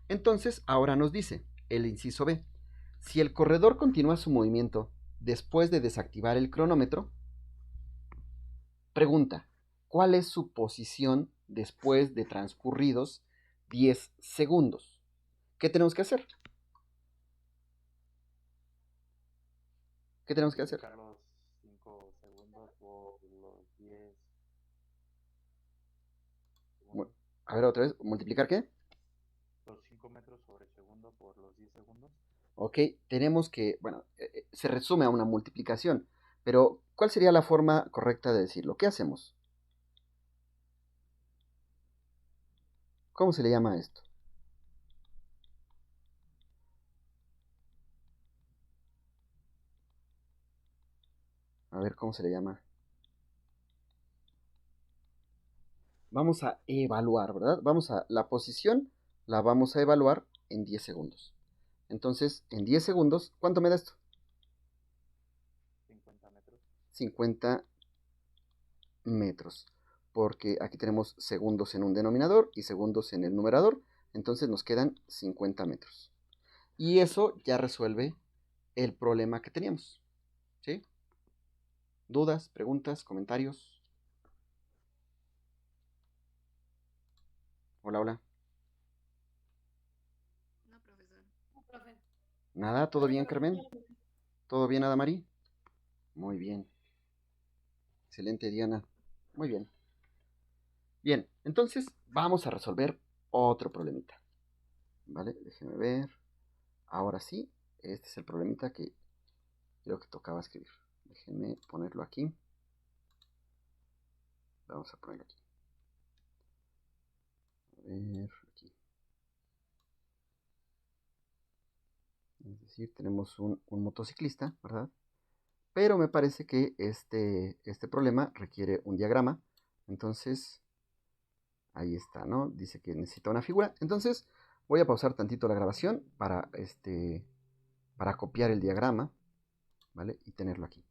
Entonces, ahora nos dice el inciso B. Si el corredor continúa su movimiento después de desactivar el cronómetro, pregunta, ¿cuál es su posición después de transcurridos 10 segundos? ¿Qué tenemos que hacer? ¿Qué tenemos que hacer? Multiplicar los 5 segundos por los 10 segundos. A ver, otra vez, ¿multiplicar qué? Los 5 metros sobre segundo por los 10 segundos. Ok, tenemos que, bueno, se resume a una multiplicación, pero ¿cuál sería la forma correcta de decirlo? ¿Qué hacemos? ¿Cómo se le llama a esto? A ver, ¿cómo se le llama? vamos a evaluar, ¿verdad? La posición la vamos a evaluar en 10 segundos. Entonces, en 10 segundos, ¿cuánto me da esto? 50 metros. 50 metros. Porque aquí tenemos segundos en un denominador y segundos en el numerador. Entonces nos quedan 50 metros. Y eso ya resuelve el problema que teníamos. ¿Sí? ¿Dudas, preguntas, comentarios? Hola, hola. No, profesor. Profe. ¿Nada? ¿Todo bien, Carmen? ¿Todo bien, Adamari? Muy bien. Excelente, Diana. Muy bien. Bien, entonces vamos a resolver otro problemita. ¿Vale? Déjenme ver. Ahora sí, este es el problemita que creo que tocaba escribir. Déjenme ponerlo aquí. Vamos a ponerlo aquí. A ver, aquí. Es decir, tenemos un motociclista, ¿verdad? Pero me parece que este problema requiere un diagrama. Entonces, ahí está, ¿no? Dice que necesita una figura. Entonces, voy a pausar tantito la grabación para copiar el diagrama, ¿vale? Y tenerlo aquí.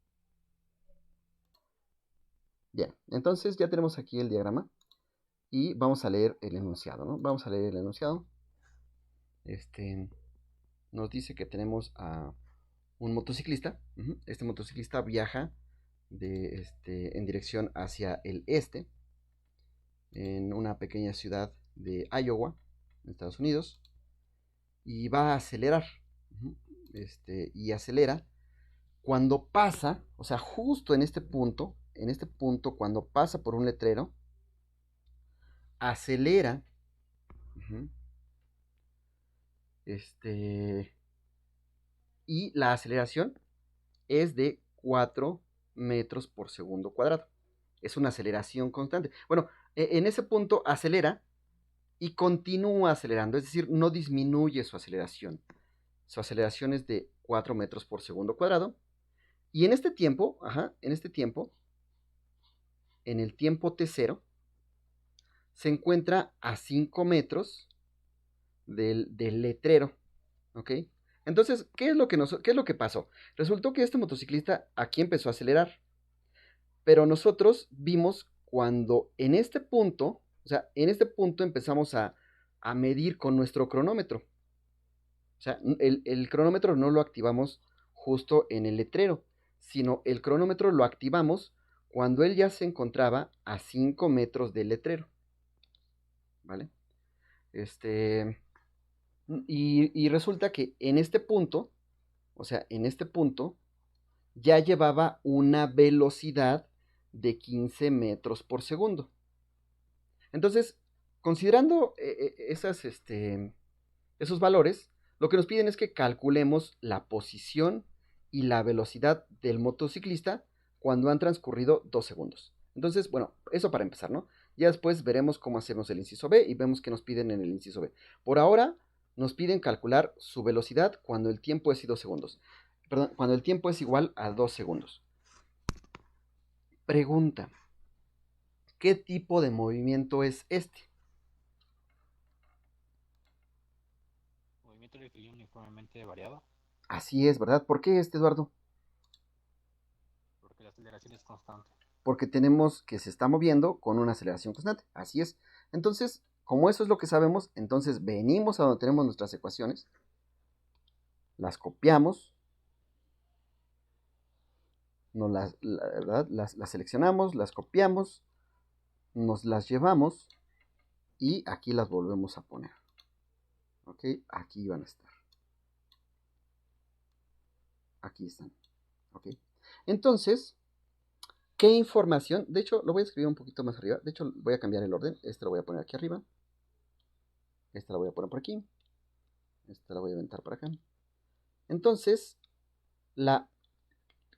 Bien, entonces ya tenemos aquí el diagrama y vamos a leer el enunciado, ¿no? Vamos a leer el enunciado. Nos dice que tenemos a un motociclista. Este motociclista viaja en dirección hacia el este, en una pequeña ciudad de Iowa, en Estados Unidos, y va a acelerar. Y acelera cuando pasa, o sea, justo en este punto, cuando pasa por un letrero, acelera. Y la aceleración es de 4 metros por segundo cuadrado. Es una aceleración constante. Bueno, en ese punto acelera y continúa acelerando, es decir, no disminuye su aceleración. Su aceleración es de 4 metros por segundo cuadrado. Y en este tiempo, en el tiempo t0, se encuentra a 5 metros del letrero. ¿Ok? Entonces, ¿qué es lo que pasó? Resultó que este motociclista aquí empezó a acelerar. Pero nosotros vimos cuando en este punto, o sea, en este punto empezamos a medir con nuestro cronómetro. O sea, el cronómetro no lo activamos justo en el letrero, sino el cronómetro lo activamos cuando él ya se encontraba a 5 metros del letrero. ¿Vale? Y resulta que en este punto, o sea, en este punto, ya llevaba una velocidad de 15 metros por segundo. Entonces, considerando esos valores, lo que nos piden es que calculemos la posición y la velocidad del motociclista cuando han transcurrido 2 segundos. Entonces, bueno, eso para empezar, ¿no? Ya después veremos cómo hacemos el inciso B y vemos qué nos piden en el inciso B. Por ahora, nos piden calcular su velocidad cuando el tiempo es 2 segundos. Perdón, cuando el tiempo es igual a 2 segundos. Pregunta: ¿qué tipo de movimiento es este? Movimiento de equilibrio uniformemente variado. Así es, ¿verdad? ¿Por qué Eduardo? Porque la aceleración es constante. Porque tenemos que se está moviendo con una aceleración constante. Así es. Entonces, como eso es lo que sabemos, entonces venimos a donde tenemos nuestras ecuaciones, las copiamos, las seleccionamos, las copiamos, nos las llevamos y aquí las volvemos a poner. ¿Ok? Aquí van a estar. Aquí están. ¿Ok? Entonces, ¿qué información? De hecho, lo voy a escribir un poquito más arriba. De hecho, voy a cambiar el orden. Este lo voy a poner aquí arriba. Esta la voy a poner por aquí. Esta la voy a aventar para acá. Entonces,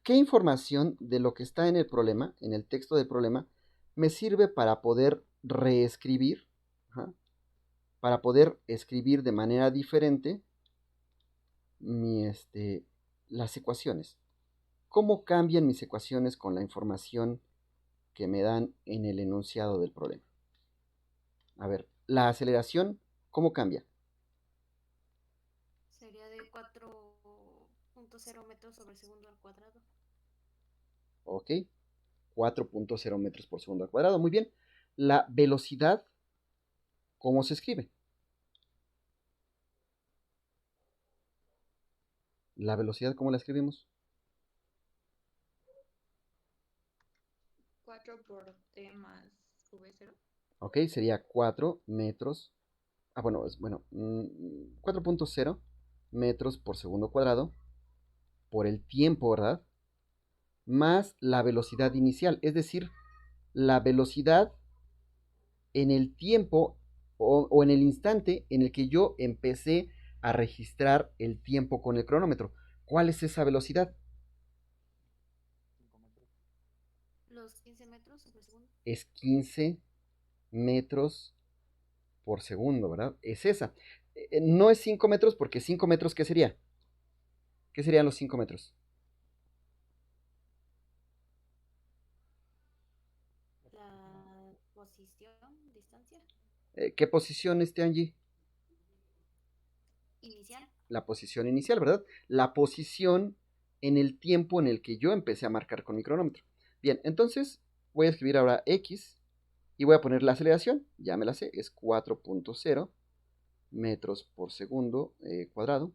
¿qué información de lo que está en el problema, en el texto del problema, me sirve para poder reescribir, para poder escribir de manera diferente las ecuaciones? ¿Cómo cambian mis ecuaciones con la información que me dan en el enunciado del problema? A ver, la aceleración, ¿cómo cambia? Sería de 4.0 metros sobre segundo al cuadrado. Ok, 4.0 metros por segundo al cuadrado. Muy bien. La velocidad, ¿cómo se escribe? La velocidad, ¿cómo la escribimos? 4 por t más v0. Ok, sería 4 metros. Bueno, 4.0 metros por segundo cuadrado por el tiempo, ¿verdad? Más la velocidad inicial, es decir, la velocidad en el tiempo o en el instante en el que yo empecé a registrar el tiempo con el cronómetro. ¿Cuál es esa velocidad? 5 metros. Los 15 metros sobre segundo. Es 15 metros por segundo, ¿verdad? Es esa. No es 5 metros porque 5 metros, ¿qué sería? ¿Qué serían los 5 metros? La posición, distancia ¿Qué posición Angie? inicial. La posición inicial, ¿verdad? La posición en el tiempo en el que yo empecé a marcar con mi cronómetro. Bien, entonces voy a escribir ahora X y voy a poner la aceleración, ya me la sé, es 4.0 metros por segundo cuadrado,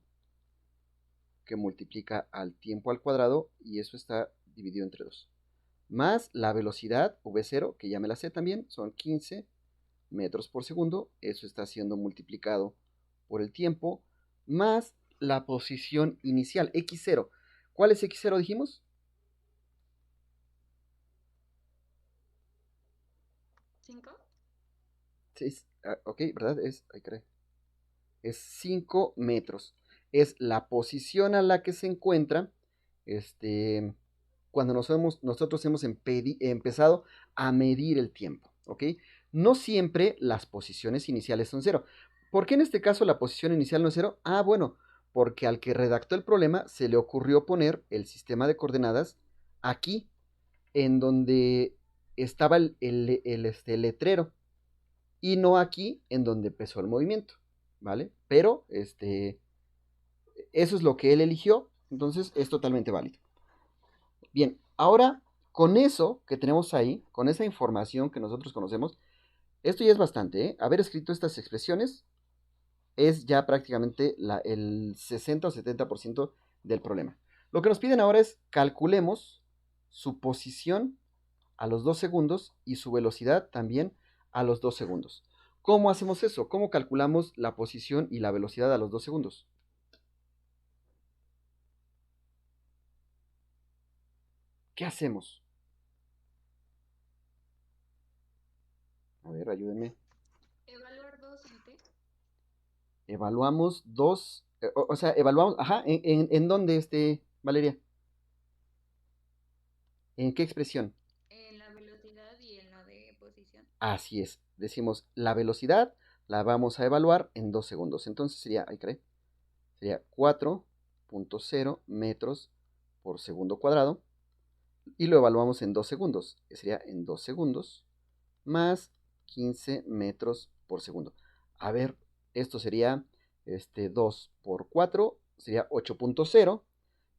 que multiplica al tiempo al cuadrado y eso está dividido entre 2. Más la velocidad V0, que ya me la sé también, son 15 metros por segundo, eso está siendo multiplicado por el tiempo, más la posición inicial, X0. ¿Cuál es X0 dijimos? 5. Ok, ¿verdad? Es 5 metros. Es la posición a la que se encuentra cuando nosotros hemos empezado a medir el tiempo, ¿ok? No siempre las posiciones iniciales son cero. ¿Por qué en este caso la posición inicial no es cero? Ah, bueno, porque al que redactó el problema se le ocurrió poner el sistema de coordenadas aquí, en donde estaba el letrero, y no aquí, en donde empezó el movimiento, ¿vale? Pero, eso es lo que él eligió, entonces es totalmente válido. Bien, ahora con eso que tenemos ahí, con esa información que nosotros conocemos, esto ya es bastante, ¿eh? Haber escrito estas expresiones es ya prácticamente el 60 o 70% del problema. Lo que nos piden ahora es calculemos su posición a los 2 segundos y su velocidad también a los 2 segundos. ¿Cómo hacemos eso? ¿Cómo calculamos la posición y la velocidad a los 2 segundos? ¿Qué hacemos? A ver, ayúdenme. Evaluar 2 en t. Evaluamos dos, o sea, evaluamos, ajá, ¿en dónde Valeria? ¿En qué expresión? En la velocidad y en la de posición. Así es, decimos la velocidad la vamos a evaluar en 2 segundos. Entonces sería, sería 4.0 metros por segundo cuadrado y lo evaluamos en 2 segundos. Sería en 2 segundos más 15 metros por segundo. A ver, esto sería 2 por 4, sería 8.0.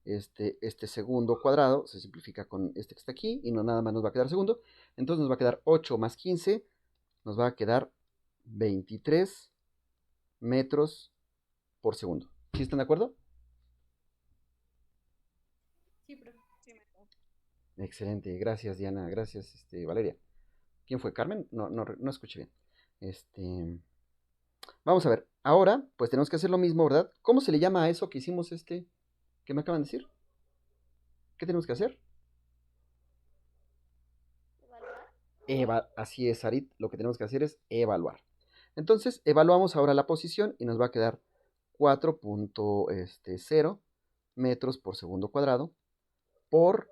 Este segundo cuadrado se simplifica con este que está aquí y no nada más nos va a quedar segundo. Entonces nos va a quedar 8 más 15, nos va a quedar 23 metros por segundo. ¿Sí están de acuerdo? Sí, profe. Sí, me acuerdo. Excelente, gracias Diana, gracias Valeria. ¿Quién fue? ¿Carmen? No escuché bien. Vamos a ver, ahora pues tenemos que hacer lo mismo, ¿verdad? ¿Cómo se le llama a eso que hicimos que me acaban de decir? ¿Qué tenemos que hacer? Así es, Sarit, lo que tenemos que hacer es evaluar. Entonces, evaluamos ahora la posición y nos va a quedar 4.0 metros por segundo cuadrado por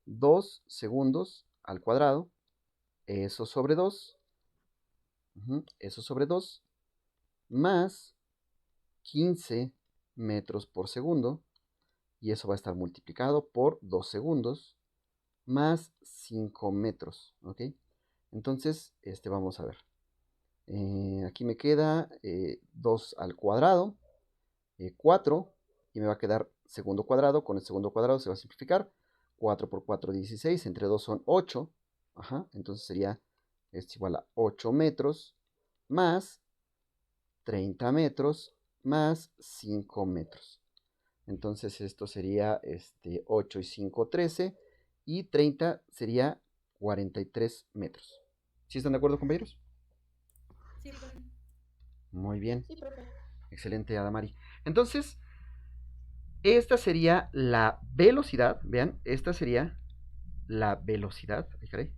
2 segundos al cuadrado, eso sobre 2, eso sobre 2, más 15 metros por segundo, y eso va a estar multiplicado por 2 segundos, más 5 metros, ¿ok? Entonces, vamos a ver. Aquí me queda 2 al cuadrado, 4, y me va a quedar segundo cuadrado. Con el segundo cuadrado se va a simplificar. 4 por 4, 16, entre 2 son 8. Ajá, entonces sería igual a 8 metros más 30 metros más 5 metros. Entonces esto sería 8 y 5, 13, y 30 sería 43 metros. ¿Sí están de acuerdo, compañeros? Sí, profe. Muy bien. Sí, profe. Excelente, Adamari. Entonces, esta sería la velocidad. Vean, esta sería la velocidad. Ay, caray.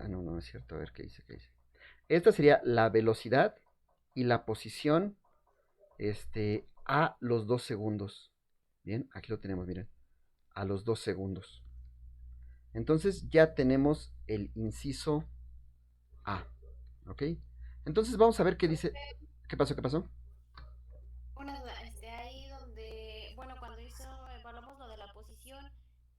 No es cierto. A ver, ¿qué dice? Esta sería la velocidad y la posición a los 2 segundos. Bien, aquí lo tenemos, miren. A los 2 segundos. Entonces ya tenemos el inciso A. ¿Ok? Entonces vamos a ver qué dice. ¿Qué pasó? ¿Qué pasó? Una duda, ahí donde, bueno, cuando evaluamos lo de la posición,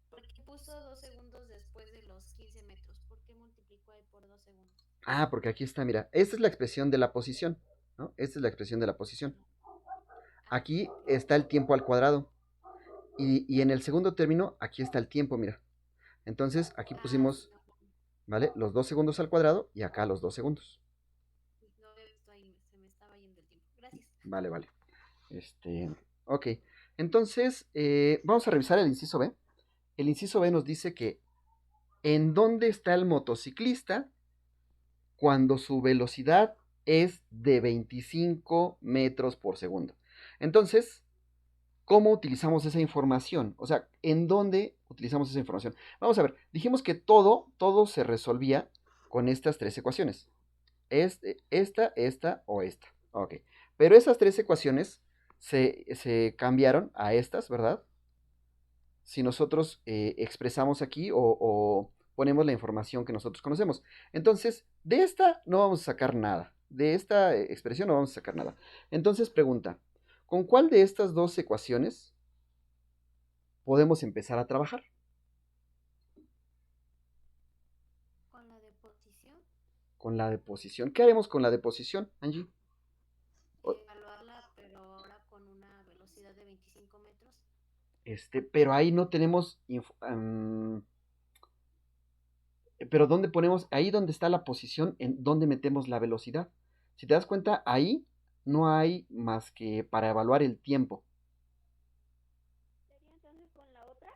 ¿por qué puso 2 segundos después de los 15 metros? ¿Por qué multiplicó ahí por 2 segundos? Porque aquí está, mira. Esta es la expresión de la posición, ¿no? Esta es la expresión de la posición. Aquí está el tiempo al cuadrado. Y en el segundo término, aquí está el tiempo, mira. Entonces, aquí pusimos, ¿vale? Los 2 segundos al cuadrado y acá los 2 segundos. No, ahí se me estaba yendo el tiempo. Gracias. Vale. Ok. Entonces, vamos a revisar el inciso B. El inciso B nos dice que ¿en dónde está el motociclista cuando su velocidad es de 25 metros por segundo? Entonces, ¿cómo utilizamos esa información? O sea, ¿en dónde utilizamos esa información? Vamos a ver, dijimos que todo se resolvía con estas 3 ecuaciones. Esta o esta. Ok. Pero esas 3 ecuaciones se cambiaron a estas, ¿verdad? Si nosotros expresamos aquí o ponemos la información que nosotros conocemos. Entonces, de esta no vamos a sacar nada. De esta expresión no vamos a sacar nada. Entonces, pregunta, ¿con cuál de estas 2 ecuaciones podemos empezar a trabajar? ¿Con la de posición? Con la de posición. ¿Qué haremos con la de posición, Angie? Evaluarla, pero ahora con una velocidad de 25 metros. Pero ahí no tenemos... pero ¿dónde ponemos? Ahí donde está la posición, en dónde metemos la velocidad. Si te das cuenta, ahí no hay más que para evaluar el tiempo. ¿Sería entonces con la otra?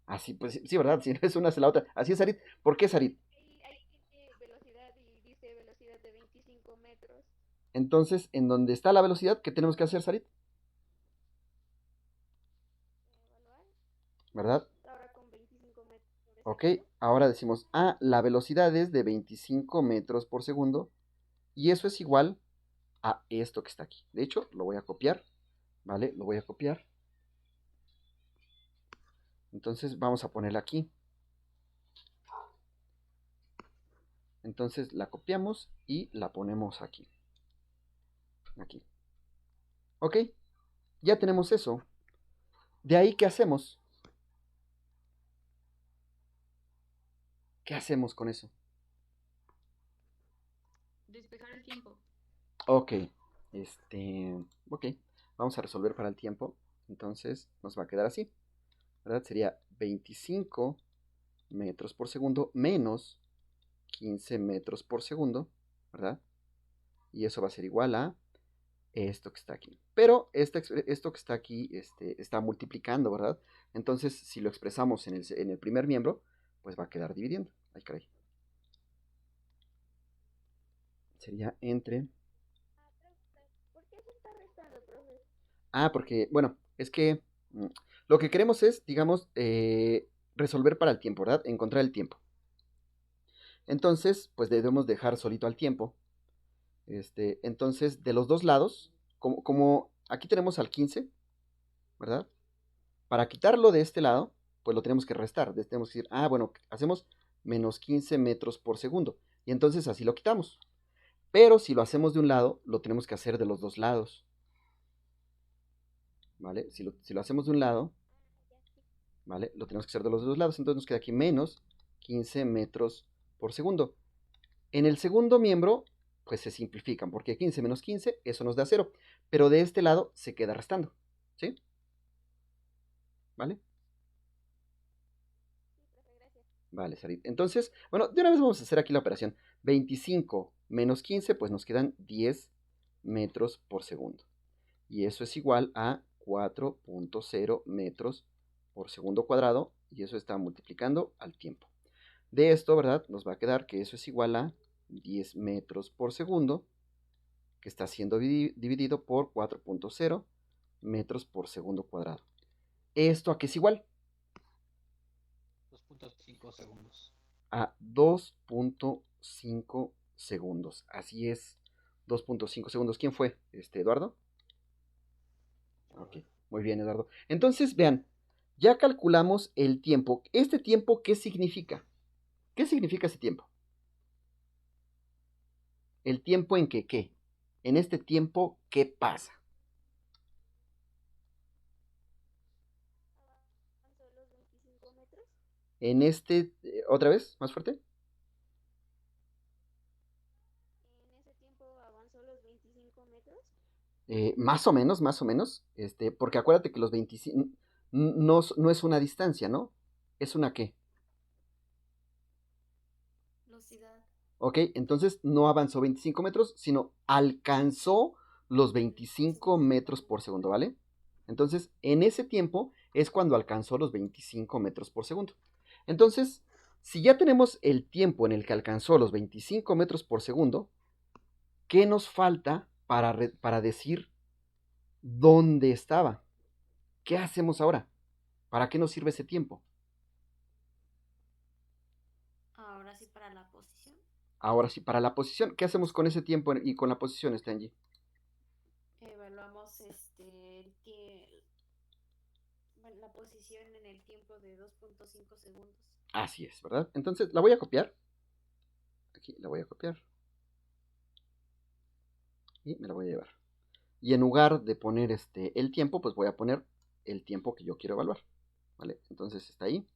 Así, pues sí, ¿verdad? Si no es una, es la otra. Así es, Sarit. ¿Por qué, Sarit? Ahí tiene velocidad y dice velocidad de 25 metros. Entonces, en donde está la velocidad, ¿qué tenemos que hacer, Sarit? Evaluar. ¿Verdad? Ahora con 25 metros por Ok, segundo. ahora decimos, la velocidad es de 25 metros por segundo. Y eso es igual a esto que está aquí. De hecho, lo voy a copiar. ¿Vale? Lo voy a copiar. Entonces vamos a ponerla aquí. Entonces la copiamos y la ponemos aquí. Aquí. Ok, ya tenemos eso. De ahí, ¿qué hacemos? ¿Qué hacemos con eso? Despejar el tiempo. Ok, ok, vamos a resolver para el tiempo. Entonces nos va a quedar así, ¿verdad? Sería 25 metros por segundo menos 15 metros por segundo, ¿verdad? Y eso va a ser igual a esto que está aquí. Pero esto que está aquí está multiplicando, ¿verdad? Entonces, si lo expresamos en el primer miembro, pues va a quedar dividiendo. Ay, caray. Sería entre... ¿Por qué se está restando, profe? porque, bueno, es que lo que queremos es, digamos, resolver para el tiempo, ¿verdad? Encontrar el tiempo. Entonces, pues debemos dejar solito al tiempo. Entonces, de los dos lados, como aquí tenemos al 15, ¿verdad? Para quitarlo de este lado, pues lo tenemos que restar. Tenemos que decir, bueno, hacemos menos 15 metros por segundo. Y entonces así lo quitamos. Pero si lo hacemos de un lado, lo tenemos que hacer de los dos lados. ¿Vale? Si lo hacemos de un lado, ¿vale? Lo tenemos que hacer de los dos lados. Entonces nos queda aquí menos 15 metros por segundo. En el segundo miembro, pues se simplifican, porque 15 menos 15, eso nos da 0. Pero de este lado se queda restando, ¿sí? ¿Vale? Sí, profe, gracias. Vale, Sarit. Entonces, bueno, de una vez vamos a hacer aquí la operación. 25 menos 15, pues nos quedan 10 metros por segundo. Y eso es igual a 4.0 metros por segundo cuadrado. Y eso está multiplicando al tiempo. De esto, ¿verdad? Nos va a quedar que eso es igual a 10 metros por segundo, que está siendo dividido por 4.0 metros por segundo cuadrado. ¿Esto a qué es igual? 2.5 segundos. A 2.5 segundos. Así es, 2.5 segundos. ¿Quién fue? ¿Eduardo? Ok, muy bien, Eduardo. Entonces, vean, ya calculamos el tiempo. ¿Este tiempo qué significa? ¿Qué significa ese tiempo? El tiempo en que, ¿qué? En este tiempo, ¿qué pasa? ¿Avanzó los 25 metros? En este, otra vez, más fuerte. ¿En ese tiempo avanzó los 25 metros? Más o menos, más o menos. Porque acuérdate que los 25 no es una distancia, ¿no? ¿Es una qué? Velocidad. Ok, entonces no avanzó 25 metros, sino alcanzó los 25 metros por segundo, ¿vale? Entonces, en ese tiempo es cuando alcanzó los 25 metros por segundo. Entonces, si ya tenemos el tiempo en el que alcanzó los 25 metros por segundo, ¿qué nos falta para decir dónde estaba? ¿Qué hacemos ahora? ¿Para qué nos sirve ese tiempo? Ahora sí para la posición. Ahora sí, para la posición. ¿Qué hacemos con ese tiempo y con la posición, Stanley? Evaluamos bueno, la posición en el tiempo de 2.5 segundos. Así es, ¿verdad? Entonces, la voy a copiar. Aquí la voy a copiar. Y me la voy a llevar. Y en lugar de poner el tiempo, pues voy a poner el tiempo que yo quiero evaluar. ¿Vale? Entonces está ahí.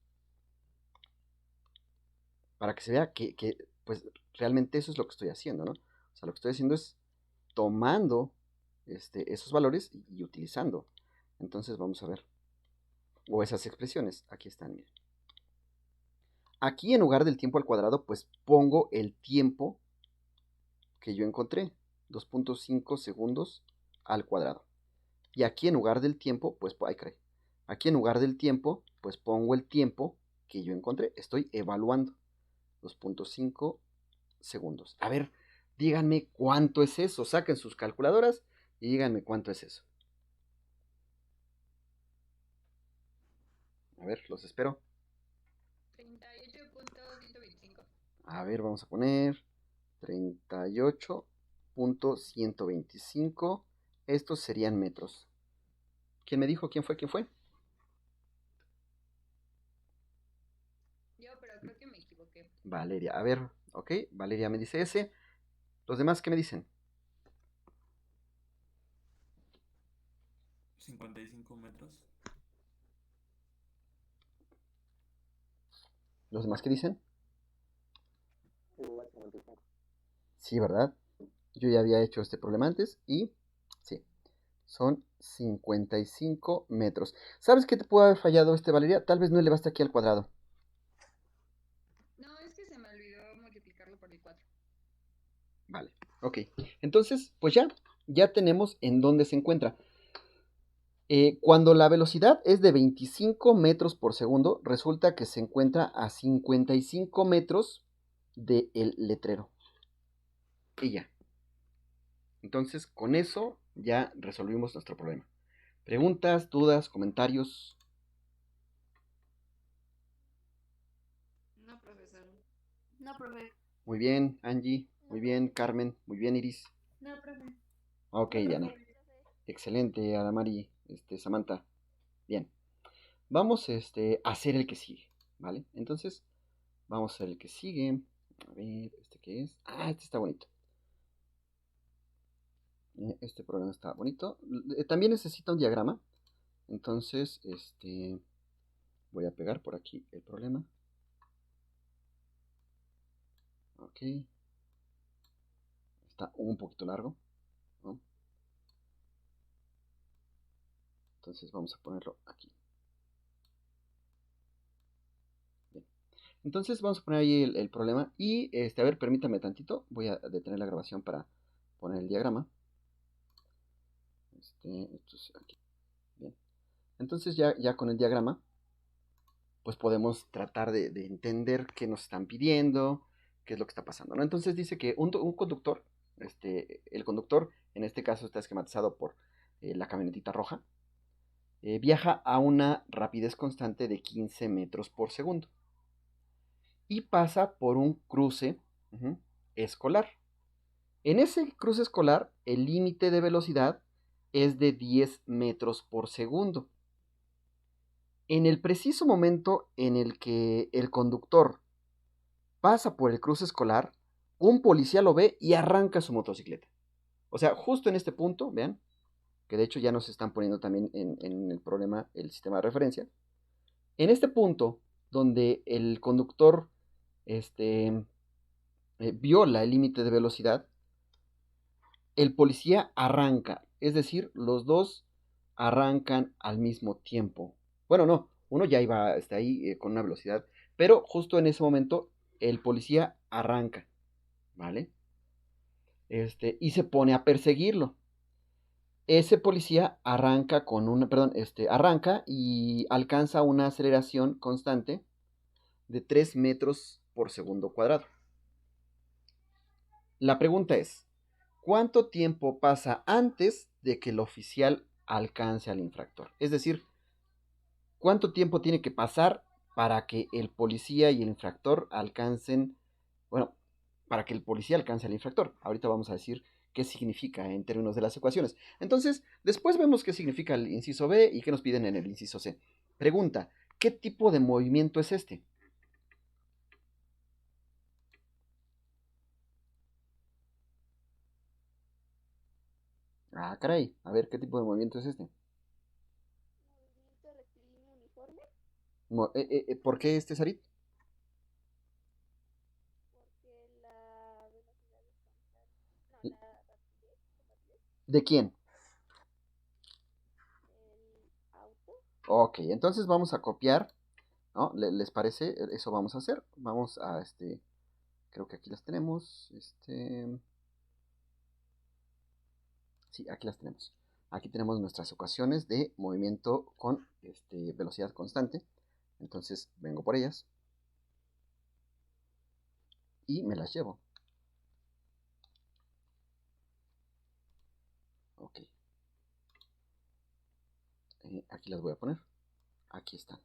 Para que se vea que pues realmente eso es lo que estoy haciendo, ¿no? O sea, lo que estoy haciendo es tomando esos valores y utilizando. Entonces vamos a ver. O esas expresiones. Aquí están, miren. Aquí en lugar del tiempo al cuadrado, pues pongo el tiempo que yo encontré. 2.5 segundos al cuadrado. Y aquí en lugar del tiempo, pues, ay, caray. Aquí en lugar del tiempo, pues pongo el tiempo que yo encontré. Estoy evaluando. 2.5 segundos. A ver, díganme cuánto es eso. Saquen sus calculadoras y díganme cuánto es eso. A ver, los espero. 38.125. A ver, vamos a poner 38.125. Estos serían metros. ¿Quién me dijo? ¿Quién fue? ¿Quién fue? Yo, pero creo que me equivoqué. Valeria. A ver, ok. Valeria me dice ese. ¿Los demás qué me dicen? 55 metros. ¿Los demás qué dicen? Igual 55. Sí, ¿verdad? Yo ya había hecho este problema antes y sí, son 55 metros. ¿Sabes qué te puede haber fallado Valeria? Tal vez no elevaste aquí al cuadrado. No, es que se me olvidó multiplicarlo por el 4. Vale, ok. Entonces, pues ya tenemos en dónde se encuentra. Cuando la velocidad es de 25 metros por segundo, resulta que se encuentra a 55 metros del letrero. Y ya. Entonces, con eso ya resolvimos nuestro problema. ¿Preguntas, dudas, comentarios? No, profesor. No, profe. Muy bien, Angie. Muy bien, Carmen. Muy bien, Iris. No, profe. Ok, No, Diana. profe. Excelente, Adamari, Samantha. Bien. Vamos a hacer el que sigue, ¿vale? Entonces, vamos a hacer el que sigue. A ver, ¿este qué es? Ah, este está bonito. Este programa está bonito. También necesita un diagrama. Entonces, voy a pegar por aquí el problema. Ok. Está un poquito largo, ¿no? Entonces vamos a ponerlo aquí. Bien. Entonces vamos a poner ahí el problema. Y, a ver, permítame tantito. Voy a detener la grabación para poner el diagrama. Esto es aquí. Bien. Entonces ya con el diagrama, pues podemos tratar de entender qué nos están pidiendo, qué es lo que está pasando, ¿no? Entonces dice que un conductor, el conductor, en este caso está esquematizado por la camionetita roja, viaja a una rapidez constante de 15 metros por segundo y pasa por un cruce escolar. En ese cruce escolar, el límite de velocidad es de 10 metros por segundo. En el preciso momento en el que el conductor pasa por el cruce escolar, un policía lo ve y arranca su motocicleta. O sea, justo en este punto, vean, que de hecho ya nos están poniendo también en el problema el sistema de referencia. En este punto, donde el conductor viola el límite de velocidad, el policía arranca. Es decir, los dos arrancan al mismo tiempo. Bueno, no, uno ya iba ahí con una velocidad, pero justo en ese momento el policía arranca, ¿vale? Y se pone a perseguirlo. Ese policía arranca arranca y alcanza una aceleración constante de 3 metros por segundo cuadrado. La pregunta es, ¿cuánto tiempo pasa antes de que el oficial alcance al infractor? Es decir, ¿cuánto tiempo tiene que pasar para que el policía y el infractor alcancen, bueno, para que el policía alcance al infractor? Ahorita vamos a decir qué significa en términos de las ecuaciones. Entonces, después vemos qué significa el inciso B y qué nos piden en el inciso C. Pregunta, ¿qué tipo de movimiento es este? Ah, caray, a ver, ¿qué tipo de movimiento es este? Movimiento rectilíneo uniforme. ¿Por qué este, Sarit? Porque la velocidad es constante. No, la rapidez. ¿De quién? El auto. Ok, entonces vamos a copiar, ¿no? ¿Les parece? Eso vamos a hacer. Vamos a, creo que aquí las tenemos, sí, aquí las tenemos. Aquí tenemos nuestras ecuaciones de movimiento con, velocidad constante. Entonces, vengo por ellas y me las llevo. Ok. Aquí las voy a poner. Aquí están.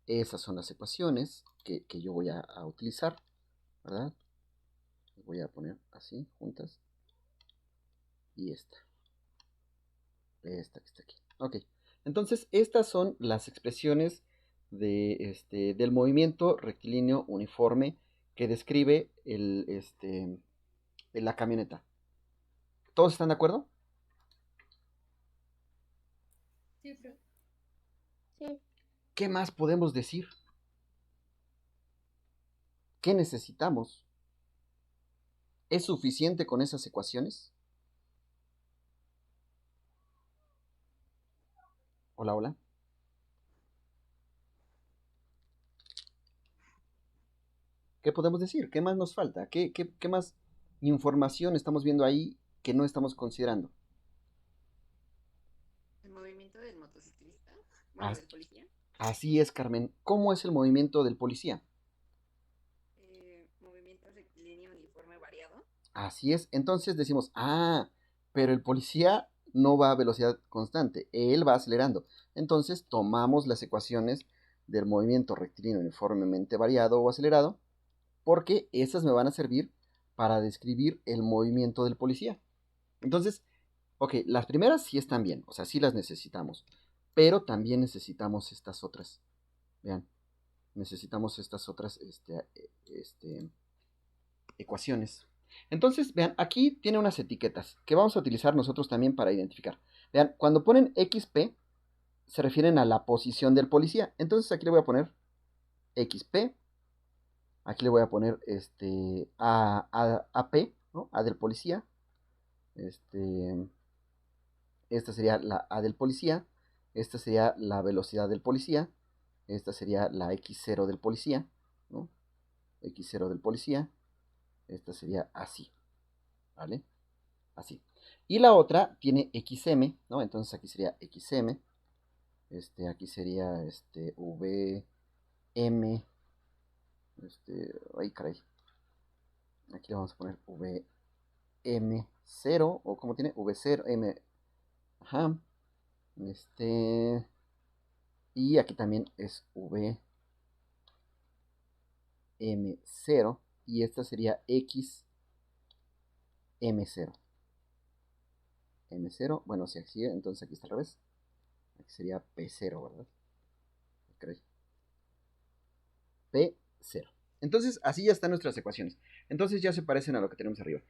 Esas son las ecuaciones que yo voy a utilizar, ¿verdad? Las voy a poner así, juntas. Y esta que está aquí. Ok, entonces estas son las expresiones del movimiento rectilíneo uniforme que describe la camioneta. ¿Todos están de acuerdo? Sí, pero Sí. ¿Qué más podemos decir? ¿Qué necesitamos? ¿Es suficiente con esas ecuaciones? Hola, hola. ¿Qué podemos decir? ¿Qué más nos falta? ¿Qué más información estamos viendo ahí que no estamos considerando? El movimiento del motociclista, bueno, del policía. Así es, Carmen. ¿Cómo es el movimiento del policía? Movimiento rectilíneo uniforme variado. Así es. Entonces decimos, pero el policía no va a velocidad constante, él va acelerando. Entonces tomamos las ecuaciones del movimiento rectilíneo uniformemente variado o acelerado, porque esas me van a servir para describir el movimiento del policía. Entonces, ok, las primeras sí están bien, o sea, sí las necesitamos, pero también necesitamos estas otras. Vean, necesitamos estas otras ecuaciones. Entonces, vean, aquí tiene unas etiquetas que vamos a utilizar nosotros también para identificar. Vean, cuando ponen XP, se refieren a la posición del policía. Entonces aquí le voy a poner XP Aquí le voy a poner AP, ¿no? A del policía. Esta sería la A del policía. Esta sería la velocidad del policía. Esta sería la X0 del policía, ¿no? X0 del policía. Esta sería así, ¿vale? Así. Y la otra tiene XM, ¿no? Entonces aquí sería XM. Aquí sería VM. Ay, caray. Aquí le vamos a poner VM0. O como tiene V0, M. Ajá. Y aquí también es VM0. Y esta sería XM0. M0, bueno, si así, entonces aquí está al revés. Aquí sería P0, ¿verdad? Okay. P0. Entonces, así ya están nuestras ecuaciones. Entonces ya se parecen a lo que tenemos arriba.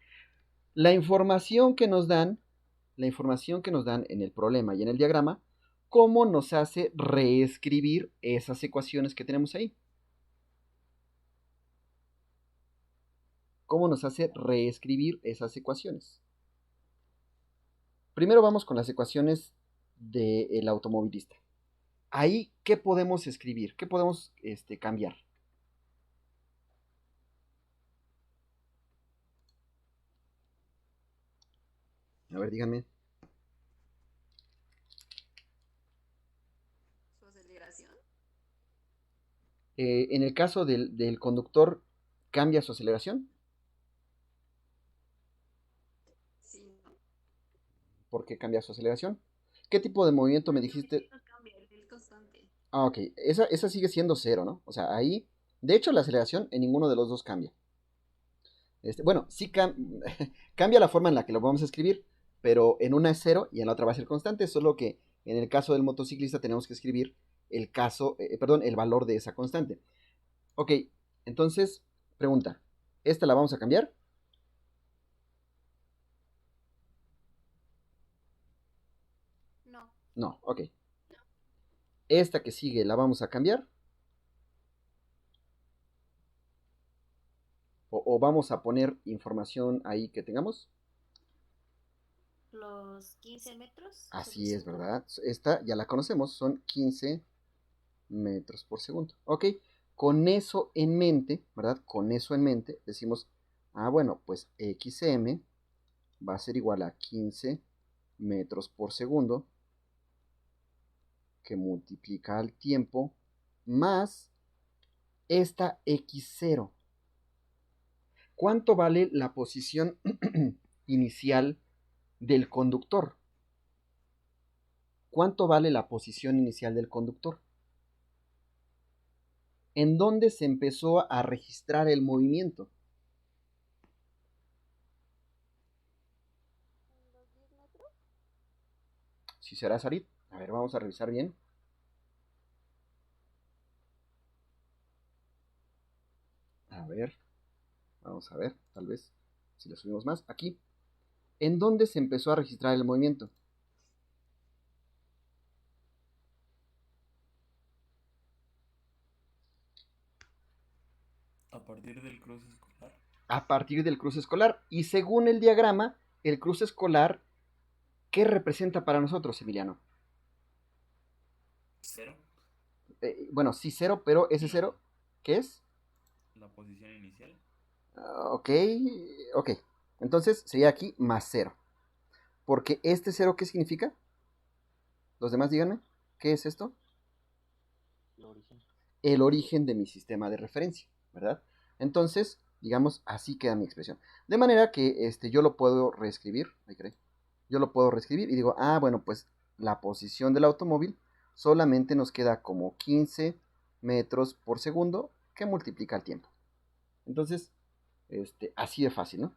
La información que nos dan en el problema y en el diagrama, ¿cómo nos hace reescribir esas ecuaciones que tenemos ahí? ¿Cómo nos hace reescribir esas ecuaciones? Primero vamos con las ecuaciones del automovilista. Ahí, ¿qué podemos escribir? ¿Qué podemos cambiar? A ver, díganme. Su aceleración. En el caso del conductor, ¿cambia su aceleración? Sí, ¿no? ¿Por qué cambia su aceleración? ¿Qué tipo de movimiento me dijiste? No cambia, el constante. Ah, ok. Esa sigue siendo 0, ¿no? O sea, ahí, de hecho, la aceleración en ninguno de los dos cambia. Bueno, sí cambia la forma en la que lo vamos a escribir, pero en una es 0 y en la otra va a ser constante, solo que en el caso del motociclista tenemos que escribir el valor de esa constante. Ok, entonces, pregunta, ¿esta la vamos a cambiar? No. No, ok. ¿Esta que sigue la vamos a cambiar? ¿O vamos a poner información ahí que tengamos? Los 15 metros. Así es, ¿verdad? Esta ya la conocemos, son 15 metros por segundo. Ok, con eso en mente, ¿verdad? Con eso en mente decimos, bueno, pues XM va a ser igual a 15 metros por segundo que multiplica al tiempo más esta X0. ¿Cuánto vale la posición inicial del conductor? ¿Cuánto vale la posición inicial del conductor? ¿En dónde se empezó a registrar el movimiento? ¿En los 10 metros? Si será Sarit. A ver, vamos a revisar bien. A ver, vamos a ver, tal vez, si le subimos más. Aquí. ¿En dónde se empezó a registrar el movimiento? A partir del cruce escolar. A partir del cruce escolar. Y según el diagrama, el cruce escolar, ¿qué representa para nosotros, Emiliano? 0. Bueno, sí, 0, pero ese 0, ¿qué es? La posición inicial. Ok. Entonces sería aquí más 0. Porque este 0, ¿qué significa? Los demás díganme, ¿qué es esto? El origen. El origen de mi sistema de referencia, ¿verdad? Entonces, digamos, así queda mi expresión. De manera que yo lo puedo reescribir. Yo lo puedo reescribir y digo, bueno, pues la posición del automóvil solamente nos queda como 15 metros por segundo que multiplica el tiempo. Entonces, así de fácil, ¿no?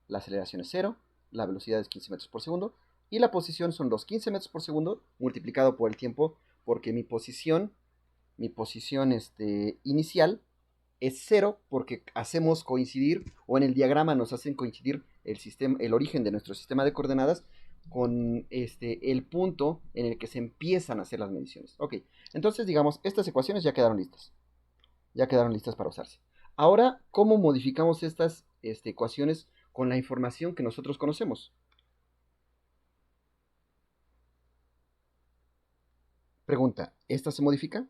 La aceleración es 0, la velocidad es 15 metros por segundo y la posición son los 15 metros por segundo multiplicado por el tiempo, porque mi posición inicial es 0 porque hacemos coincidir, o en el diagrama nos hacen coincidir el origen de nuestro sistema de coordenadas con el punto en el que se empiezan a hacer las mediciones. Ok, entonces digamos, estas ecuaciones ya quedaron listas. Ya quedaron listas para usarse. Ahora, ¿cómo modificamos estas ecuaciones con la información que nosotros conocemos? Pregunta, ¿esta se modifica?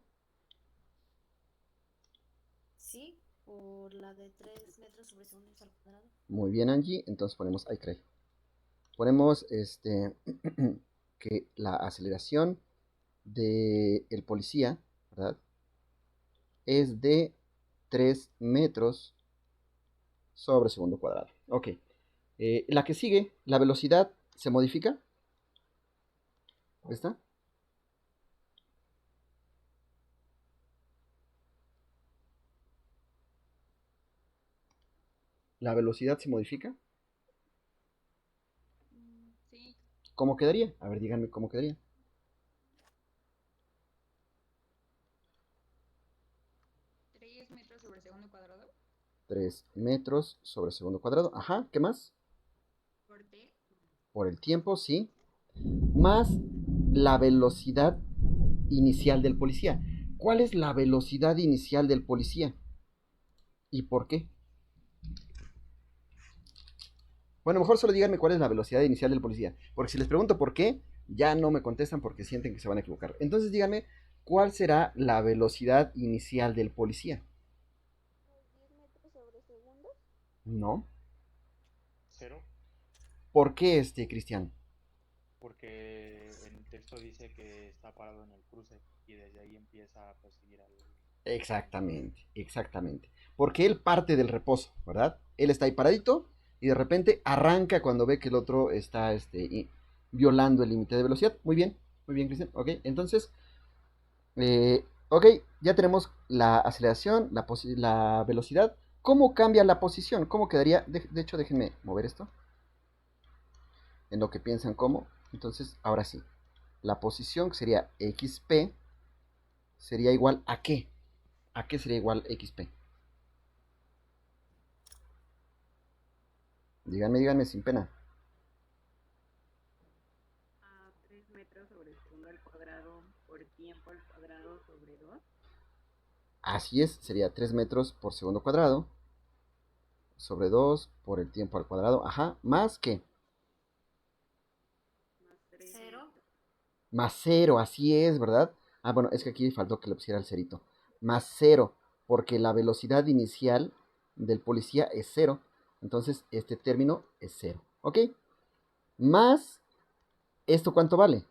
Sí, por la de 3 metros sobre segundos al cuadrado. Muy bien, Angie. Entonces ponemos, ay, caray. Ponemos que la aceleración del policía, ¿verdad? Es de 3 metros sobre segundo cuadrado. Ok. La que sigue, la velocidad se modifica. ¿Esta? ¿La velocidad se modifica? Sí. ¿Cómo quedaría? A ver, díganme cómo quedaría. 3 metros sobre segundo cuadrado. 3 metros sobre segundo cuadrado. Ajá, ¿qué más? Por T. Por el tiempo, sí. Más la velocidad inicial del policía. ¿Cuál es la velocidad inicial del policía? ¿Y por qué? Bueno, mejor solo díganme cuál es la velocidad inicial del policía. Porque si les pregunto por qué, ya no me contestan porque sienten que se van a equivocar. Entonces díganme, ¿cuál será la velocidad inicial del policía? 10 metros sobre segundo. No. 0, ¿Por qué Cristian? porque en el texto dice que está parado en el cruce y desde ahí empieza a perseguir al... Exactamente, exactamente. Porque él parte del reposo, ¿verdad? Él está ahí paradito y de repente arranca cuando ve que el otro está violando el límite de velocidad. Muy bien, Cristian. Ok, entonces, ok, ya tenemos la aceleración, la velocidad. ¿Cómo cambia la posición? ¿Cómo quedaría? De hecho, déjenme mover esto. En lo que piensan cómo. Entonces, ahora sí. La posición que sería XP sería igual a ¿qué? ¿A qué sería igual XP? Díganme sin pena. A 3 metros sobre segundo al cuadrado por tiempo al cuadrado sobre 2. Así es, sería 3 metros por segundo cuadrado sobre 2 por el tiempo al cuadrado. Ajá, ¿más qué? Más 3. 0. Más 0, así es, ¿verdad? Ah, bueno, es que aquí faltó que le pusiera el cerito. Más 0, porque la velocidad inicial del policía es 0. Entonces, este término es 0. ¿Ok? Más, ¿esto cuánto vale?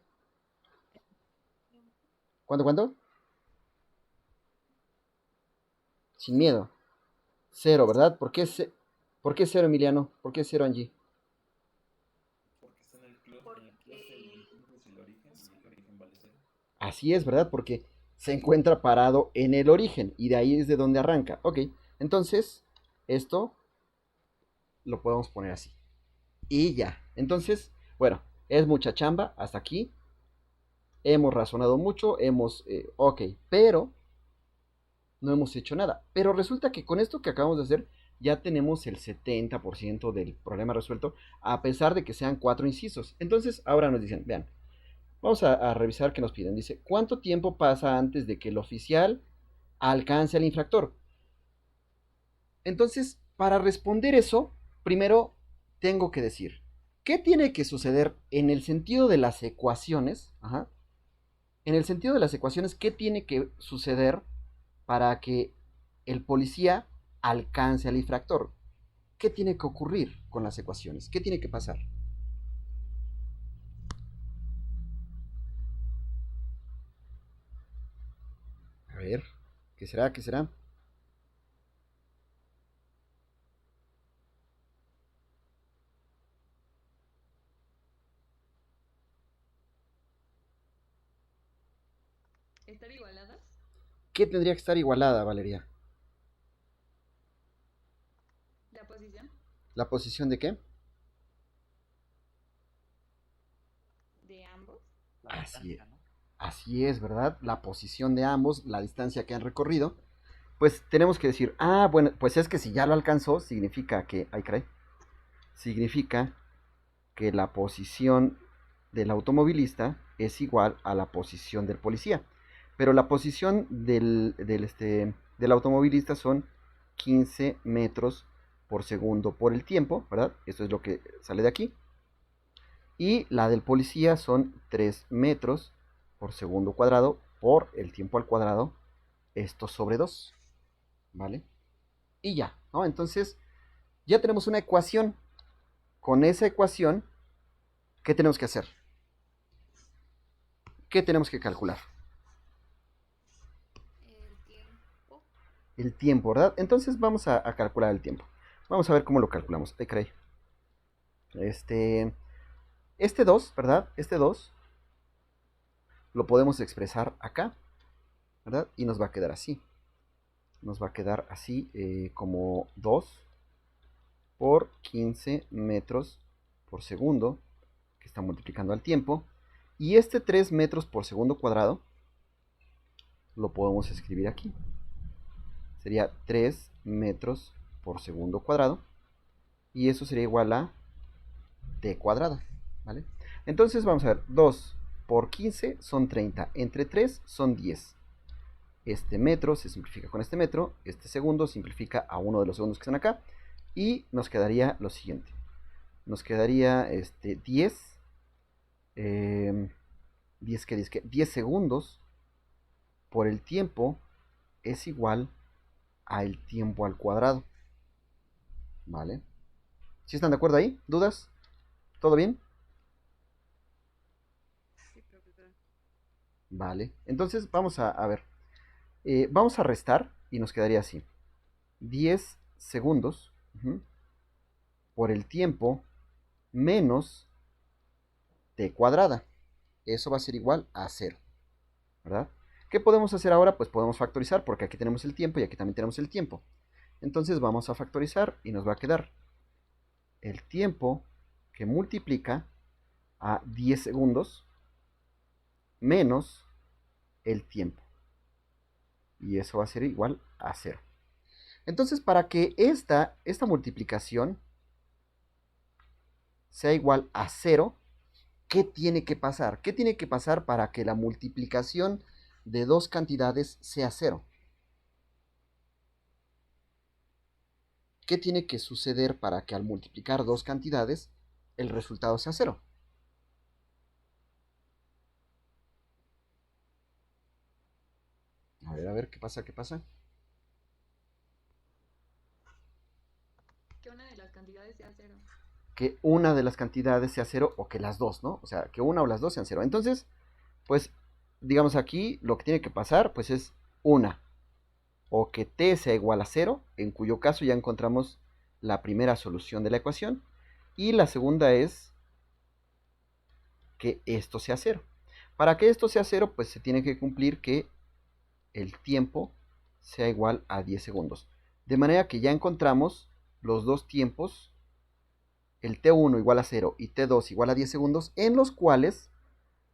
¿Cuánto? Sin miedo. 0, ¿verdad? ¿Por qué 0, Emiliano? ¿Por qué 0, Angie? Porque está en el clúster y el origen vale 0. Así es, ¿verdad? Porque se encuentra parado en el origen y de ahí es de donde arranca. Ok, entonces esto lo podemos poner así. Y ya. Entonces, bueno, es mucha chamba hasta aquí. Hemos razonado mucho, ok, pero no hemos hecho nada. Pero resulta que con esto que acabamos de hacer ya tenemos el 70% del problema resuelto, a pesar de que sean 4 incisos. Entonces, ahora nos dicen, vean, vamos a revisar qué nos piden. Dice, ¿cuánto tiempo pasa antes de que el oficial alcance al infractor? Entonces, para responder eso, primero tengo que decir, ¿qué tiene que suceder en el sentido de las ecuaciones? Ajá. En el sentido de las ecuaciones, ¿qué tiene que suceder para que el policía alcance al infractor? ¿Qué tiene que ocurrir con las ecuaciones? ¿Qué tiene que pasar? A ver, ¿qué será? ¿Qué será? ¿Estar igualadas? ¿Qué tendría que estar igualada, Valeria? ¿La posición? ¿La posición de qué? De ambos. La Así es. distancia, ¿no? Así es, ¿verdad? La posición de ambos, la distancia que han recorrido. Pues tenemos que decir, bueno, pues es que si ya lo alcanzó, significa que, significa que la posición del automovilista es igual a la posición del policía. Pero la posición del automovilista son 15 metros por segundo por el tiempo, ¿verdad? Esto es lo que sale de aquí. Y la del policía son 3 metros por segundo cuadrado por el tiempo al cuadrado, esto sobre 2, ¿vale? Y ya, ¿no? Entonces, ya tenemos una ecuación. Con esa ecuación, ¿qué tenemos que hacer? ¿Qué tenemos que calcular? El tiempo. El tiempo, ¿verdad? Entonces vamos a calcular el tiempo. Vamos a ver cómo lo calculamos. Ay, caray. Este 2, ¿verdad? Este 2 lo podemos expresar acá, ¿verdad? Y nos va a quedar así. Nos va a quedar así como 2 por 15 metros por segundo, que está multiplicando al tiempo. Y este 3 metros por segundo cuadrado lo podemos escribir aquí. Sería 3 metros por segundo cuadrado. Y eso sería igual a t cuadrada, ¿vale? Entonces vamos a ver, 2 por 15 son 30. Entre 3 son 10. Este metro se simplifica con este metro. Este segundo simplifica a uno de los segundos que están acá. Y nos quedaría lo siguiente. Nos quedaría 10. 10 segundos por el tiempo es igual al tiempo al cuadrado. ¿Vale? ¿Sí están de acuerdo ahí? ¿Dudas? ¿Todo bien? Sí, profesor. Vale. Entonces vamos a ver. Vamos a restar y nos quedaría así. 10 segundos por el tiempo menos t cuadrada. Eso va a ser igual a 0. ¿Verdad? ¿Qué podemos hacer ahora? Pues podemos factorizar porque aquí tenemos el tiempo y aquí también tenemos el tiempo. Entonces vamos a factorizar y nos va a quedar el tiempo que multiplica a 10 segundos menos el tiempo. Y eso va a ser igual a 0. Entonces, para que esta multiplicación sea igual a 0, ¿qué tiene que pasar? ¿Qué tiene que pasar para que la multiplicación de dos cantidades sea 0? ¿Qué tiene que suceder para que al multiplicar dos cantidades el resultado sea 0? A ver, ¿qué pasa? ¿Qué pasa? Que una de las cantidades sea 0. Que una de las cantidades sea 0 o que las dos, ¿no? O sea, que una o las dos sean 0. Entonces, pues, digamos aquí, lo que tiene que pasar, pues es una. O que t sea igual a 0, en cuyo caso ya encontramos la primera solución de la ecuación. Y la segunda es que esto sea 0. Para que esto sea 0, pues se tiene que cumplir que el tiempo sea igual a 10 segundos. De manera que ya encontramos los dos tiempos, el t1 igual a 0 y t2 igual a 10 segundos, en los cuales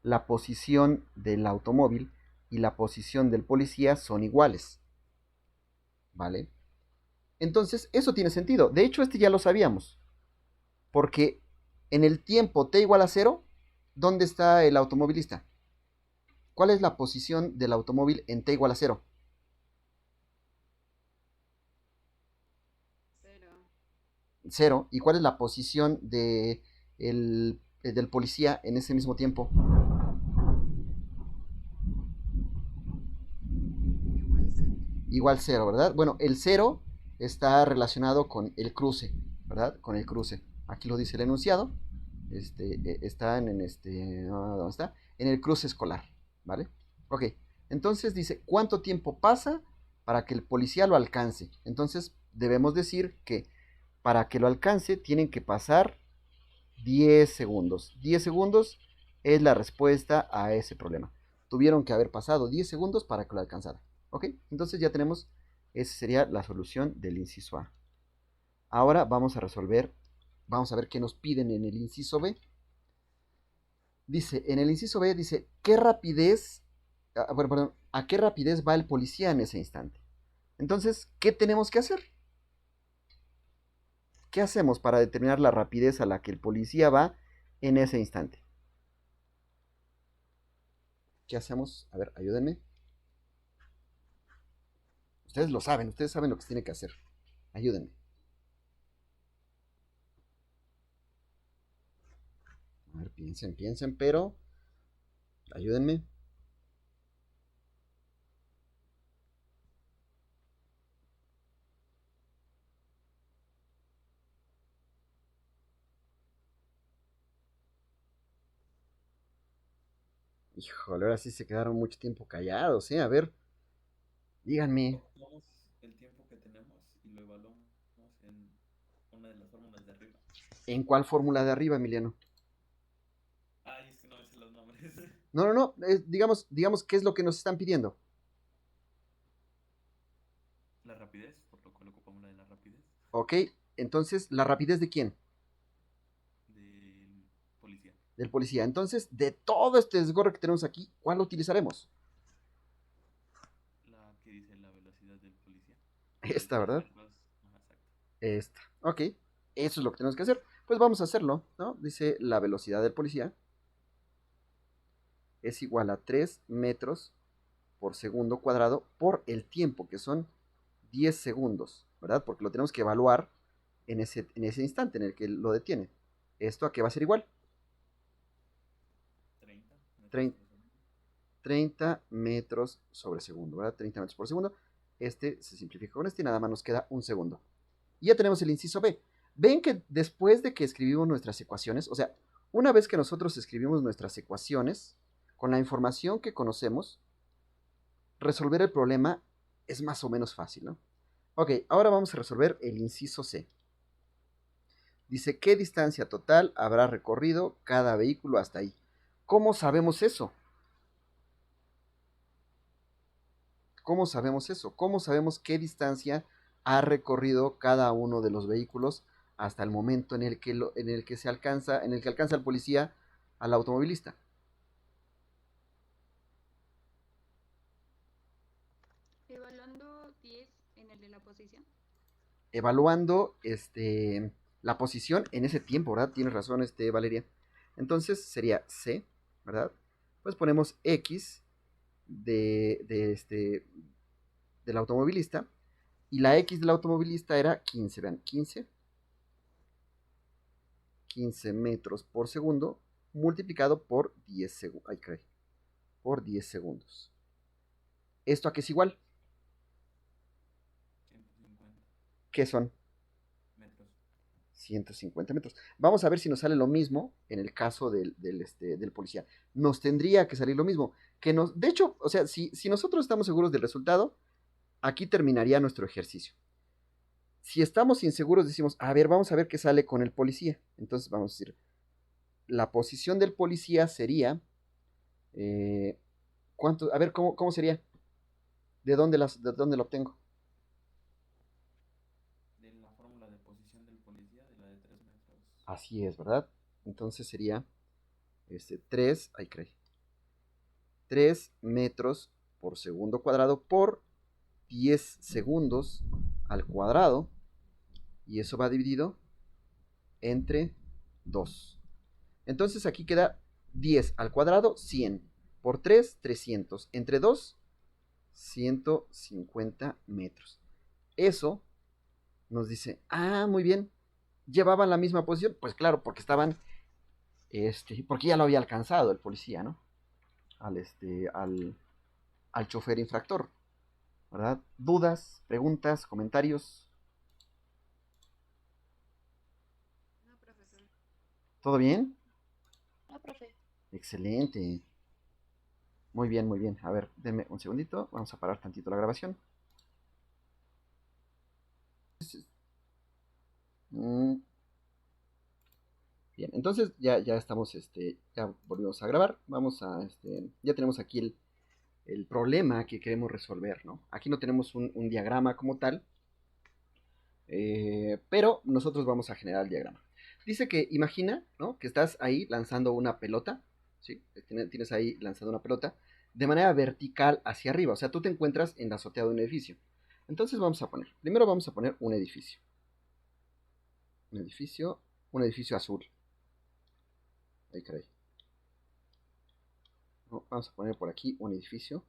la posición del automóvil y la posición del policía son iguales. ¿Vale? Entonces, eso tiene sentido. De hecho, este ya lo sabíamos. Porque en el tiempo t igual a 0, ¿dónde está el automovilista? ¿Cuál es la posición del automóvil en t igual a 0? 0. 0. ¿Y cuál es la posición del policía en ese mismo tiempo? Igual 0, ¿verdad? Bueno, el 0 está relacionado con el cruce, ¿verdad? Con el cruce. Aquí lo dice el enunciado. Está ¿dónde está? En el cruce escolar, ¿vale? Ok, entonces dice, ¿cuánto tiempo pasa para que el policía lo alcance? Entonces debemos decir que para que lo alcance tienen que pasar 10 segundos. 10 segundos es la respuesta a ese problema. Tuvieron que haber pasado 10 segundos para que lo alcanzara. ¿Ok? Entonces ya tenemos, esa sería la solución del inciso A. Ahora vamos a resolver, vamos a ver qué nos piden en el inciso B. Dice, en el inciso B dice, ¿qué rapidez, a qué rapidez va el policía en ese instante? Entonces, ¿qué tenemos que hacer? ¿Qué hacemos para determinar la rapidez a la que el policía va en ese instante? ¿Qué hacemos? A ver, ayúdenme. Ustedes lo saben, ustedes saben lo que se tiene que hacer. Ayúdenme. A ver, piensen, pero ayúdenme. Híjole, ahora sí se quedaron mucho tiempo callados, ¿eh? A ver, díganme. Tomamos el tiempo que tenemos y lo evaluamos en una de las fórmulas de arriba. ¿En cuál fórmula de arriba, Emiliano? Ay, es que no me sé los nombres. No. Digamos, ¿qué es lo que nos están pidiendo? La rapidez, por lo cual ocupamos la de la rapidez Ok, entonces, ¿la rapidez de quién? del policía. Del policía. Entonces, de todo este desgorre que tenemos aquí, ¿cuál lo utilizaremos? La que dice la velocidad del policía. Esta, ¿verdad? Metros. Ajá, exacto. Esta. Ok, eso es lo que tenemos que hacer. Pues vamos a hacerlo, ¿no? Dice la velocidad del policía es igual a 3 metros por segundo cuadrado por el tiempo, que son 10 segundos, ¿verdad? Porque lo tenemos que evaluar en ese instante en el que lo detiene. ¿Esto a qué va a ser igual? 30 metros 30, por segundo. 30 metros sobre segundo, ¿verdad? 30 metros por segundo. Este se simplifica con este y nada más nos queda un segundo. Y ya tenemos el inciso B. Ven que después de que escribimos nuestras ecuaciones, o sea, una vez que nosotros escribimos nuestras ecuaciones, con la información que conocemos, resolver el problema es más o menos fácil, ¿no? Ok, ahora vamos a resolver el inciso C. Dice, ¿qué distancia total habrá recorrido cada vehículo hasta ahí? ¿Cómo sabemos eso? ¿Cómo sabemos eso? ¿Cómo sabemos qué distancia ha recorrido cada uno de los vehículos hasta el momento en el que alcanza el policía al automovilista? Evaluando 10 en el de la posición. Evaluando la posición en ese tiempo, ¿verdad? Tienes razón, Valeria. Entonces sería C, ¿verdad? Pues ponemos X del automovilista y la X del automovilista era 15, vean, 15 metros por segundo multiplicado por 10 segundos. Ay, caray, por 10 segundos. ¿Esto a qué es igual? 150 ¿Qué son? metros. 150 metros. Vamos a ver si nos sale lo mismo en el caso del policía. Nos tendría que salir lo mismo. De hecho, o sea, si nosotros estamos seguros del resultado, aquí terminaría nuestro ejercicio. Si estamos inseguros, decimos, a ver, vamos a ver qué sale con el policía. Entonces vamos a decir, la posición del policía sería, ¿cuánto? A ver, ¿cómo sería? ¿De dónde lo obtengo? De la fórmula de posición del policía, de la de 3 metros. Así es, ¿verdad? Entonces sería 3, ay, creí, 3 metros por segundo cuadrado por 10 segundos al cuadrado. Y eso va dividido entre 2. Entonces aquí queda 10 al cuadrado, 100. Por 3, 300. Entre 2, 150 metros. Eso nos dice, muy bien, ¿llevaban la misma posición? Pues claro, porque estaban, porque ya lo había alcanzado el policía, ¿no? Al chofer infractor, ¿verdad? ¿Dudas, preguntas, comentarios? No, profesor. ¿Todo bien? No, profe. Excelente. Muy bien, muy bien. A ver, denme un segundito. Vamos a parar tantito la grabación. Bien, entonces ya estamos, ya volvimos a grabar. Vamos a, ya tenemos aquí el problema que queremos resolver, ¿no? Aquí no tenemos un diagrama como tal, pero nosotros vamos a generar el diagrama. Dice que imagina, ¿no? Que estás ahí lanzando una pelota, ¿sí? Tienes ahí lanzando una pelota de manera vertical hacia arriba. O sea, tú te encuentras en la azotea de un edificio. Entonces primero vamos a poner un edificio. Un edificio azul. Ahí, caray. No, vamos a poner por aquí un edificio.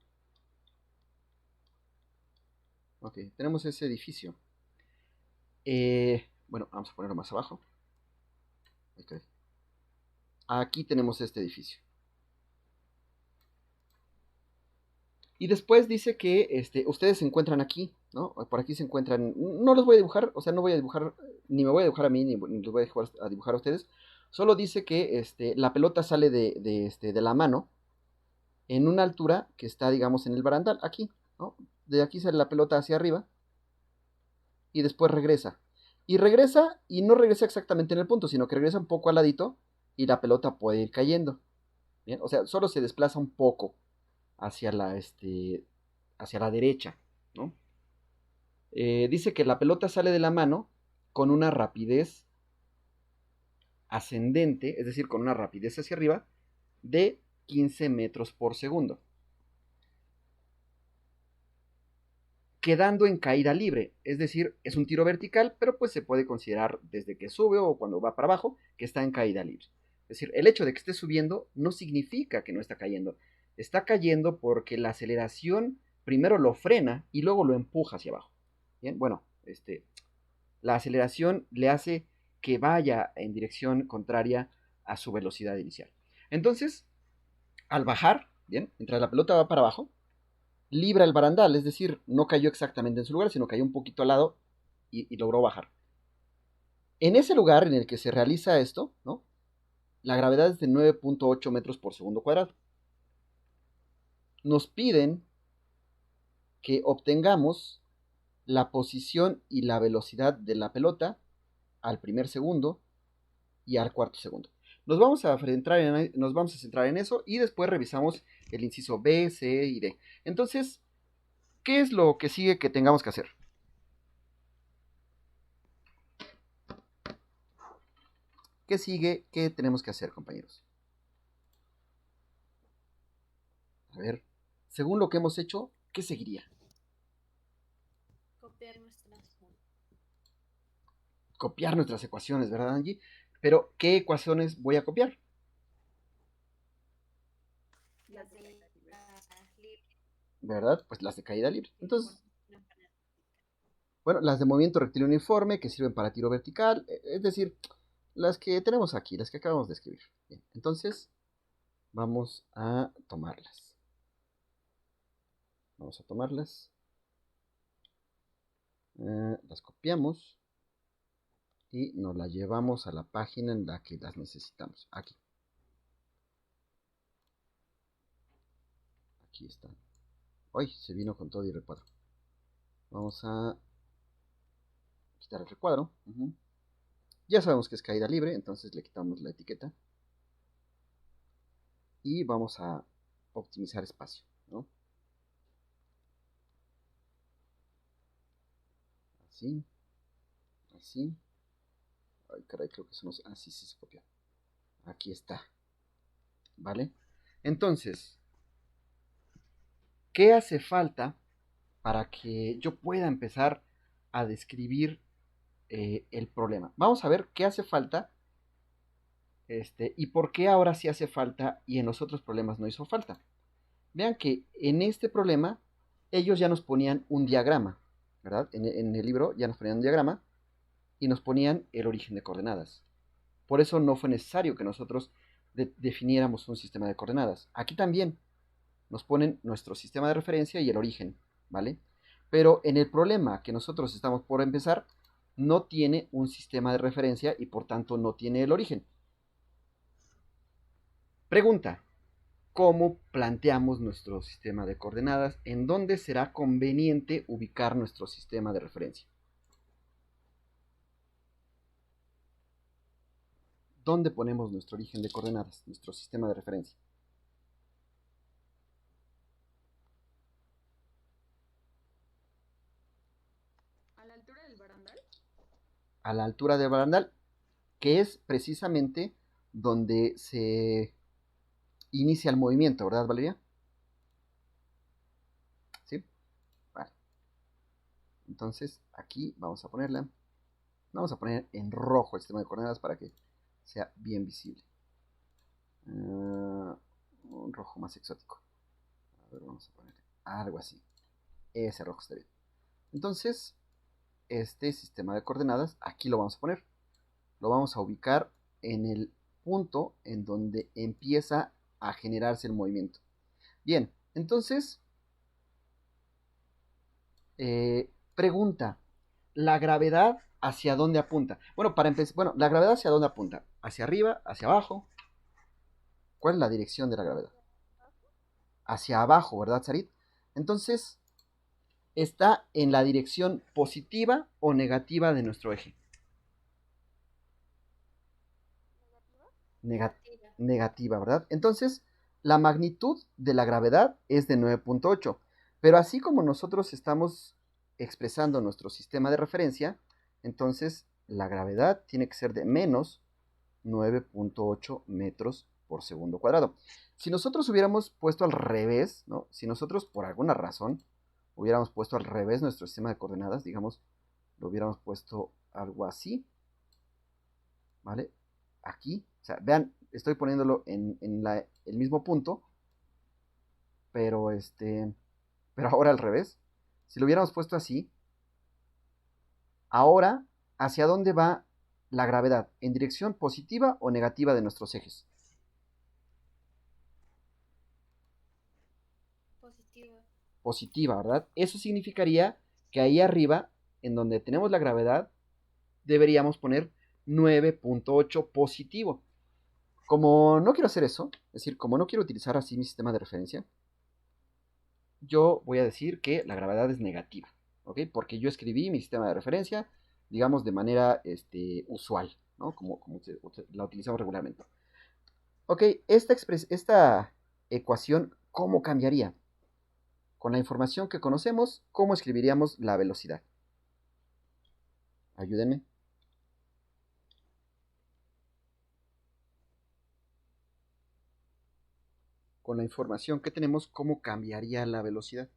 Ok, tenemos ese edificio. Bueno, vamos a ponerlo más abajo. Okay. Aquí tenemos este edificio. Y después dice que ustedes se encuentran aquí, ¿no? Por aquí se encuentran. No los voy a dibujar, o sea, no voy a dibujar, ni me voy a dibujar a mí, ni los voy a dibujar a ustedes. Solo dice que la pelota sale de la mano en una altura que está, digamos, en el barandal, aquí, ¿no? De aquí sale la pelota hacia arriba y después regresa. Y regresa, y no regresa exactamente en el punto, sino que regresa un poco al ladito y la pelota puede ir cayendo. ¿Bien? O sea, solo se desplaza un poco hacia hacia la derecha, ¿no? Dice que la pelota sale de la mano con una rapidez ascendente, es decir, con una rapidez hacia arriba de 15 metros por segundo, quedando en caída libre, es decir, es un tiro vertical, pero pues se puede considerar desde que sube o cuando va para abajo que está en caída libre. Es decir, el hecho de que esté subiendo no significa que no está cayendo porque la aceleración primero lo frena y luego lo empuja hacia abajo. Bien, bueno, la aceleración le hace que vaya en dirección contraria a su velocidad inicial. Entonces, al bajar, bien, mientras la pelota va para abajo, libra el barandal, es decir, no cayó exactamente en su lugar, sino cayó un poquito al lado y logró bajar. En ese lugar en el que se realiza esto, ¿no? La gravedad es de 9.8 metros por segundo cuadrado. Nos piden que obtengamos la posición y la velocidad de la pelota al primer segundo y al cuarto segundo. Nos vamos a centrar en eso y después revisamos el inciso B, C y D. Entonces, ¿qué es lo que sigue que tengamos que hacer? ¿Qué sigue? ¿Qué tenemos que hacer, compañeros? A ver, según lo que hemos hecho, ¿qué seguiría? Copiar nuestras ecuaciones, ¿verdad, Angie? Pero, ¿qué ecuaciones voy a copiar? Las de caída libre. ¿Verdad? Pues las de caída libre. Entonces, bueno, las de movimiento rectilíneo uniforme que sirven para tiro vertical, es decir, las que tenemos aquí, las que acabamos de escribir. Bien, entonces, vamos a tomarlas. Vamos a tomarlas. Las copiamos y nos las llevamos a la página en la que las necesitamos. Aquí. Aquí están. Hoy se vino con todo y recuadro. Vamos a quitar el recuadro. Ya sabemos que es caída libre, entonces le quitamos la etiqueta. Y vamos a optimizar espacio, ¿no? Así. Así. Ay, caray, creo que eso no... Así sí se copió. Aquí está. ¿Vale? Entonces, ¿qué hace falta para que yo pueda empezar a describir el problema? Vamos a ver qué hace falta y por qué ahora sí hace falta y en los otros problemas no hizo falta. Vean que en este problema ellos ya nos ponían un diagrama, ¿verdad? En el libro ya nos ponían un diagrama y nos ponían el origen de coordenadas. Por eso no fue necesario que nosotros definiéramos un sistema de coordenadas. Aquí también nos ponen nuestro sistema de referencia y el origen, ¿vale? Pero en el problema que nosotros estamos por empezar, no tiene un sistema de referencia y por tanto no tiene el origen. Pregunta: ¿cómo planteamos nuestro sistema de coordenadas? ¿En dónde será conveniente ubicar nuestro sistema de referencia? ¿Dónde ponemos nuestro origen de coordenadas, nuestro sistema de referencia? ¿A la altura del barandal? A la altura del barandal, que es precisamente donde se inicia el movimiento, ¿verdad, Valeria? ¿Sí? Vale. Entonces, aquí vamos a ponerla. Vamos a poner en rojo el sistema de coordenadas para que sea bien visible. Un rojo más exótico. A ver, vamos a poner algo así. Ese rojo está bien. Entonces, este sistema de coordenadas, aquí lo vamos a poner. Lo vamos a ubicar en el punto en donde empieza a generarse el movimiento. Bien, entonces, pregunta, ¿la gravedad hacia dónde apunta? Bueno, para empezar, bueno, ¿la gravedad hacia dónde apunta? ¿Hacia arriba? ¿Hacia abajo? ¿Cuál es la dirección de la gravedad? Hacia abajo, ¿verdad, Sarit? Entonces, ¿está en la dirección positiva o negativa de nuestro eje? Negativa, ¿verdad? Entonces, la magnitud de la gravedad es de 9.8. Pero así como nosotros estamos expresando nuestro sistema de referencia, entonces la gravedad tiene que ser de menos 9.8 metros por segundo cuadrado. Si nosotros hubiéramos puesto al revés, ¿no? Si nosotros por alguna razón hubiéramos puesto al revés nuestro sistema de coordenadas, digamos, lo hubiéramos puesto algo así, ¿vale? Aquí, o sea, vean, estoy poniéndolo en el mismo punto, pero ahora al revés. Si lo hubiéramos puesto así, ahora, ¿hacia dónde va la gravedad? ¿En dirección positiva o negativa de nuestros ejes? Positiva. Positiva, ¿verdad? Eso significaría que ahí arriba, en donde tenemos la gravedad, deberíamos poner 9.8 positivo. Como no quiero hacer eso, es decir, como no quiero utilizar así mi sistema de referencia, yo voy a decir que la gravedad es negativa, ¿ok? Porque yo escribí mi sistema de referencia, digamos, de manera usual, ¿no? Como la utilizamos regularmente. Ok, esta ecuación, ¿cómo cambiaría? Con la información que conocemos, ¿cómo escribiríamos la velocidad? Ayúdenme. Con la información que tenemos, ¿cómo cambiaría la velocidad?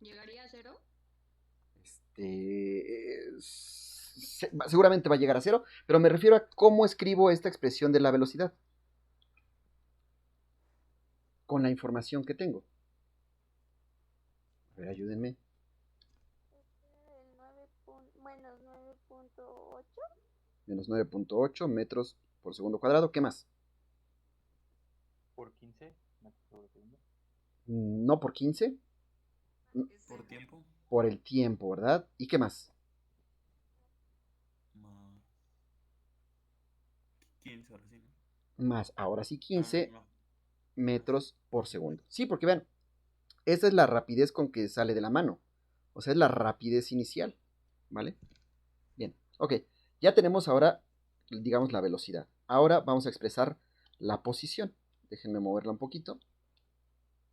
¿Llegaría a cero? Seguramente va a llegar a cero, pero me refiero a cómo escribo esta expresión de la velocidad. Con la información que tengo. A ver, ayúdenme. Menos 9.8 metros por segundo cuadrado. ¿Qué más? Por 15 metros sobre segundo. No por 15. Por tiempo. Por el tiempo, ¿verdad? ¿Y qué más? Más 15, ahora sí, ¿no? Más, ahora sí, 15 no. metros por segundo. Sí, porque vean, esa es la rapidez con que sale de la mano. O sea, es la rapidez inicial, ¿vale? Bien, ok. Ya tenemos ahora, digamos, la velocidad. Ahora vamos a expresar la posición. Déjenme moverla un poquito.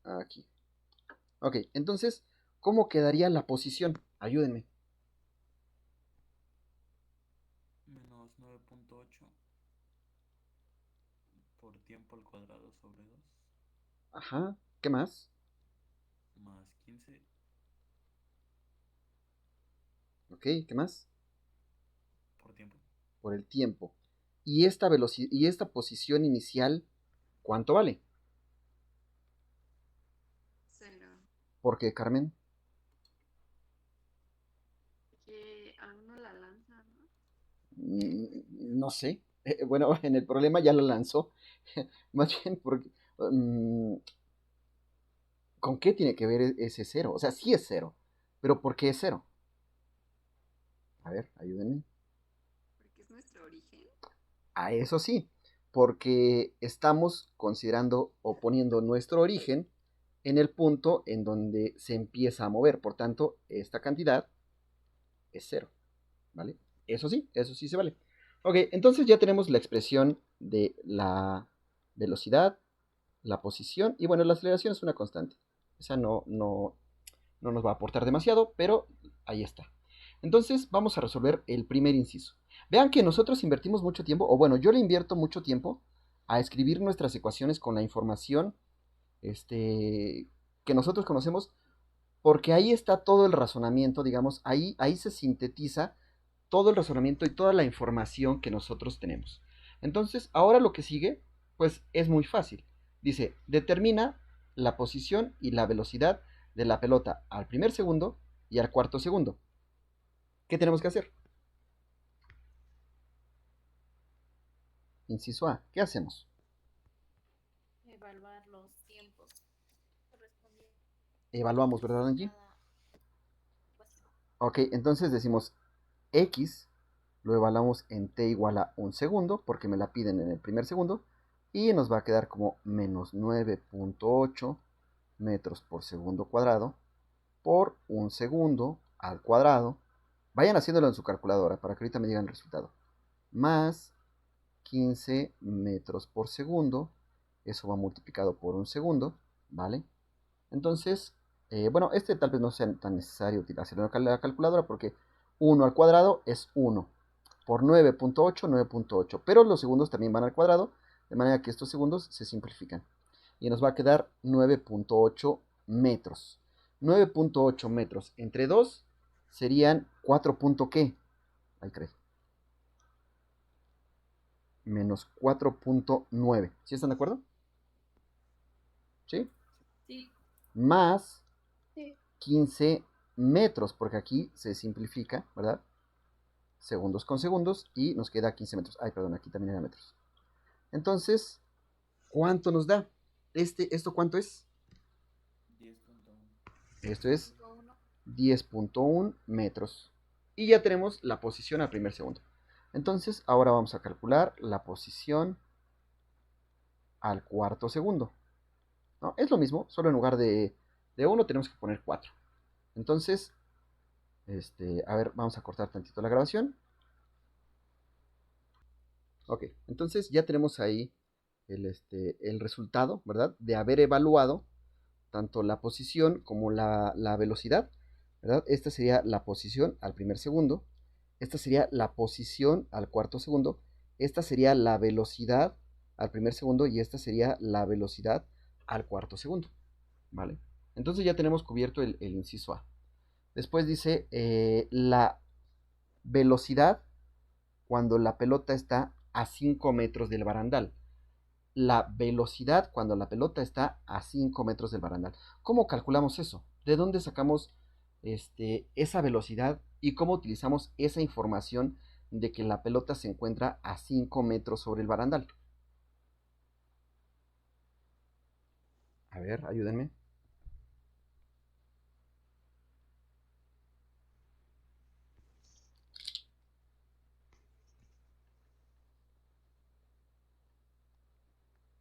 Aquí. Ok, entonces, ¿cómo quedaría la posición? Ayúdenme. Menos 9.8 por tiempo al cuadrado sobre 2. Ajá, ¿qué más? Más 15 Ok, ¿qué más? por tiempo. Por el tiempo. ¿Y esta velocidad y esta posición inicial, cuánto vale? Cero. ¿Por qué, Carmen? Que aún no la lanza, ¿no? No sé. Bueno, en el problema ya lo lanzó. Más bien porque... ¿con qué tiene que ver ese cero? O sea, sí es cero. Pero ¿por qué es cero? A ver, ayúdenme. Porque es nuestro origen. A eso sí. Porque estamos considerando o poniendo nuestro origen en el punto en donde se empieza a mover. Por tanto, esta cantidad es cero. ¿Vale? Eso sí se vale. Ok, entonces ya tenemos la expresión de la velocidad, la posición y bueno, la aceleración es una constante. Esa no nos va a aportar demasiado, pero ahí está. Entonces vamos a resolver el primer inciso. Vean que nosotros invertimos mucho tiempo, o bueno, yo le invierto mucho tiempo a escribir nuestras ecuaciones con la información que nosotros conocemos, porque ahí está todo el razonamiento, digamos, ahí se sintetiza todo el razonamiento y toda la información que nosotros tenemos. Entonces, ahora lo que sigue, pues es muy fácil. Dice, determina la posición y la velocidad de la pelota al primer segundo y al cuarto segundo. ¿Qué tenemos que hacer? Inciso A, ¿qué hacemos? Evaluar los tiempos correspondientes Evaluamos, ¿verdad, a Angie? cada ecuación. Ok, entonces decimos X, lo evaluamos en t igual a 1 segundo, porque me la piden en el primer segundo, y nos va a quedar como menos 9.8 metros por segundo cuadrado por 1 segundo al cuadrado. Vayan haciéndolo en su calculadora para que ahorita me digan el resultado. Más 15 metros por segundo. Eso va multiplicado por 1 segundo, ¿vale? Entonces, bueno, este tal vez no sea tan necesario hacerlo en la calculadora porque 1 al cuadrado es 1. Por 9.8, 9.8. Pero los segundos también van al cuadrado, de manera que estos segundos se simplifican. Y nos va a quedar 9.8 metros. 9.8 metros entre 2 serían 4. ¿Qué? Ahí cree. Menos 4.9. ¿Sí están de acuerdo? ¿Sí? Sí. Más Sí. 15 metros, porque aquí se simplifica, ¿verdad? Segundos con segundos y nos queda 15 metros. Ay, perdón, aquí también era metros. Entonces, ¿cuánto nos da? ¿Esto cuánto es? 10.1. Esto es 1. 10.1 metros. Y ya tenemos la posición al primer segundo. Entonces, ahora vamos a calcular la posición al cuarto segundo. ¿No? Es lo mismo, solo en lugar de 1 tenemos que poner 4. Entonces, a ver, vamos a cortar tantito la grabación. Ok, entonces ya tenemos ahí el resultado, ¿verdad? De haber evaluado tanto la posición como la velocidad, ¿verdad? Esta sería la posición al primer segundo, esta sería la posición al cuarto segundo, esta sería la velocidad al primer segundo y esta sería la velocidad al cuarto segundo, ¿vale? Entonces ya tenemos cubierto el inciso A. Después dice la velocidad cuando la pelota está a 5 metros del barandal. La velocidad cuando la pelota está a 5 metros del barandal. ¿Cómo calculamos eso? ¿De dónde sacamos esa velocidad y cómo utilizamos esa información de que la pelota se encuentra a 5 metros sobre el barandal? A ver, ayúdenme.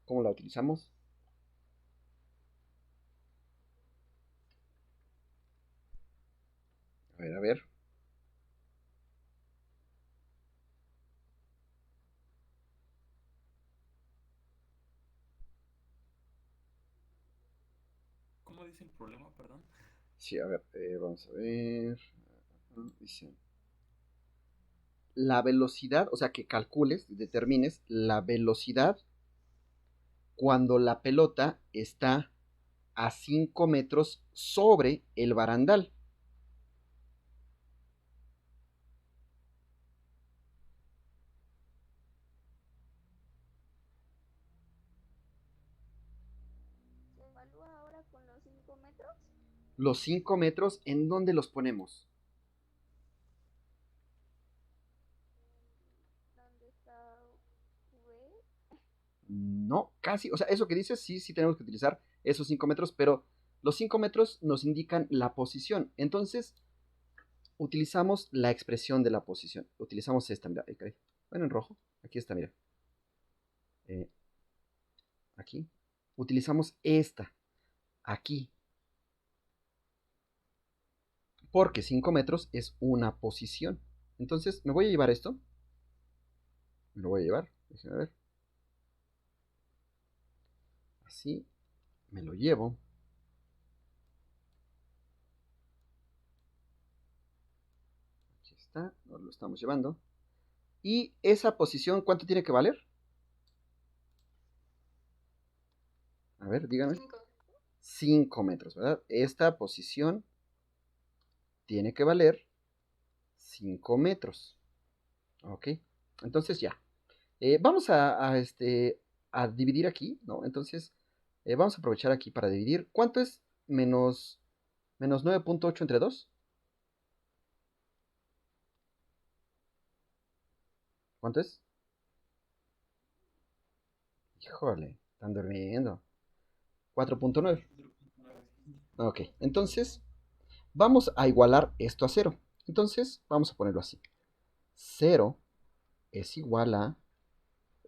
¿Cómo la utilizamos? A ver, a ver. ¿Cómo dice el problema, perdón? Sí, a ver, vamos a ver. Dice, la velocidad, o sea, que calcules, determines la velocidad cuando la pelota está a 5 metros sobre el barandal. ¿Se evalúa ahora con los 5 metros? Los 5 metros, ¿en dónde los ponemos? ¿Dónde está V? No, casi, o sea, eso que dices, sí, sí tenemos que utilizar esos 5 metros, pero los 5 metros nos indican la posición. Entonces, utilizamos la expresión de la posición. Utilizamos esta, mira, bueno, en rojo, aquí está, mira. Aquí. Utilizamos esta, aquí. Porque 5 metros es una posición. Entonces, me voy a llevar esto. Me lo voy a llevar, déjenme ver. Así, me lo llevo. Aquí está, nos lo estamos llevando. Y esa posición, ¿cuánto tiene que valer? A ver, díganme. 5 metros, ¿verdad? Esta posición tiene que valer 5 metros. Ok, entonces ya. Vamos a dividir aquí, ¿no? Entonces, vamos a aprovechar aquí para dividir. ¿Cuánto es menos Menos 9.8 entre 2. ¿Cuánto es? Híjole, están durmiendo. 4.9. Ok, entonces vamos a igualar esto a 0. Entonces vamos a ponerlo así. 0 es igual a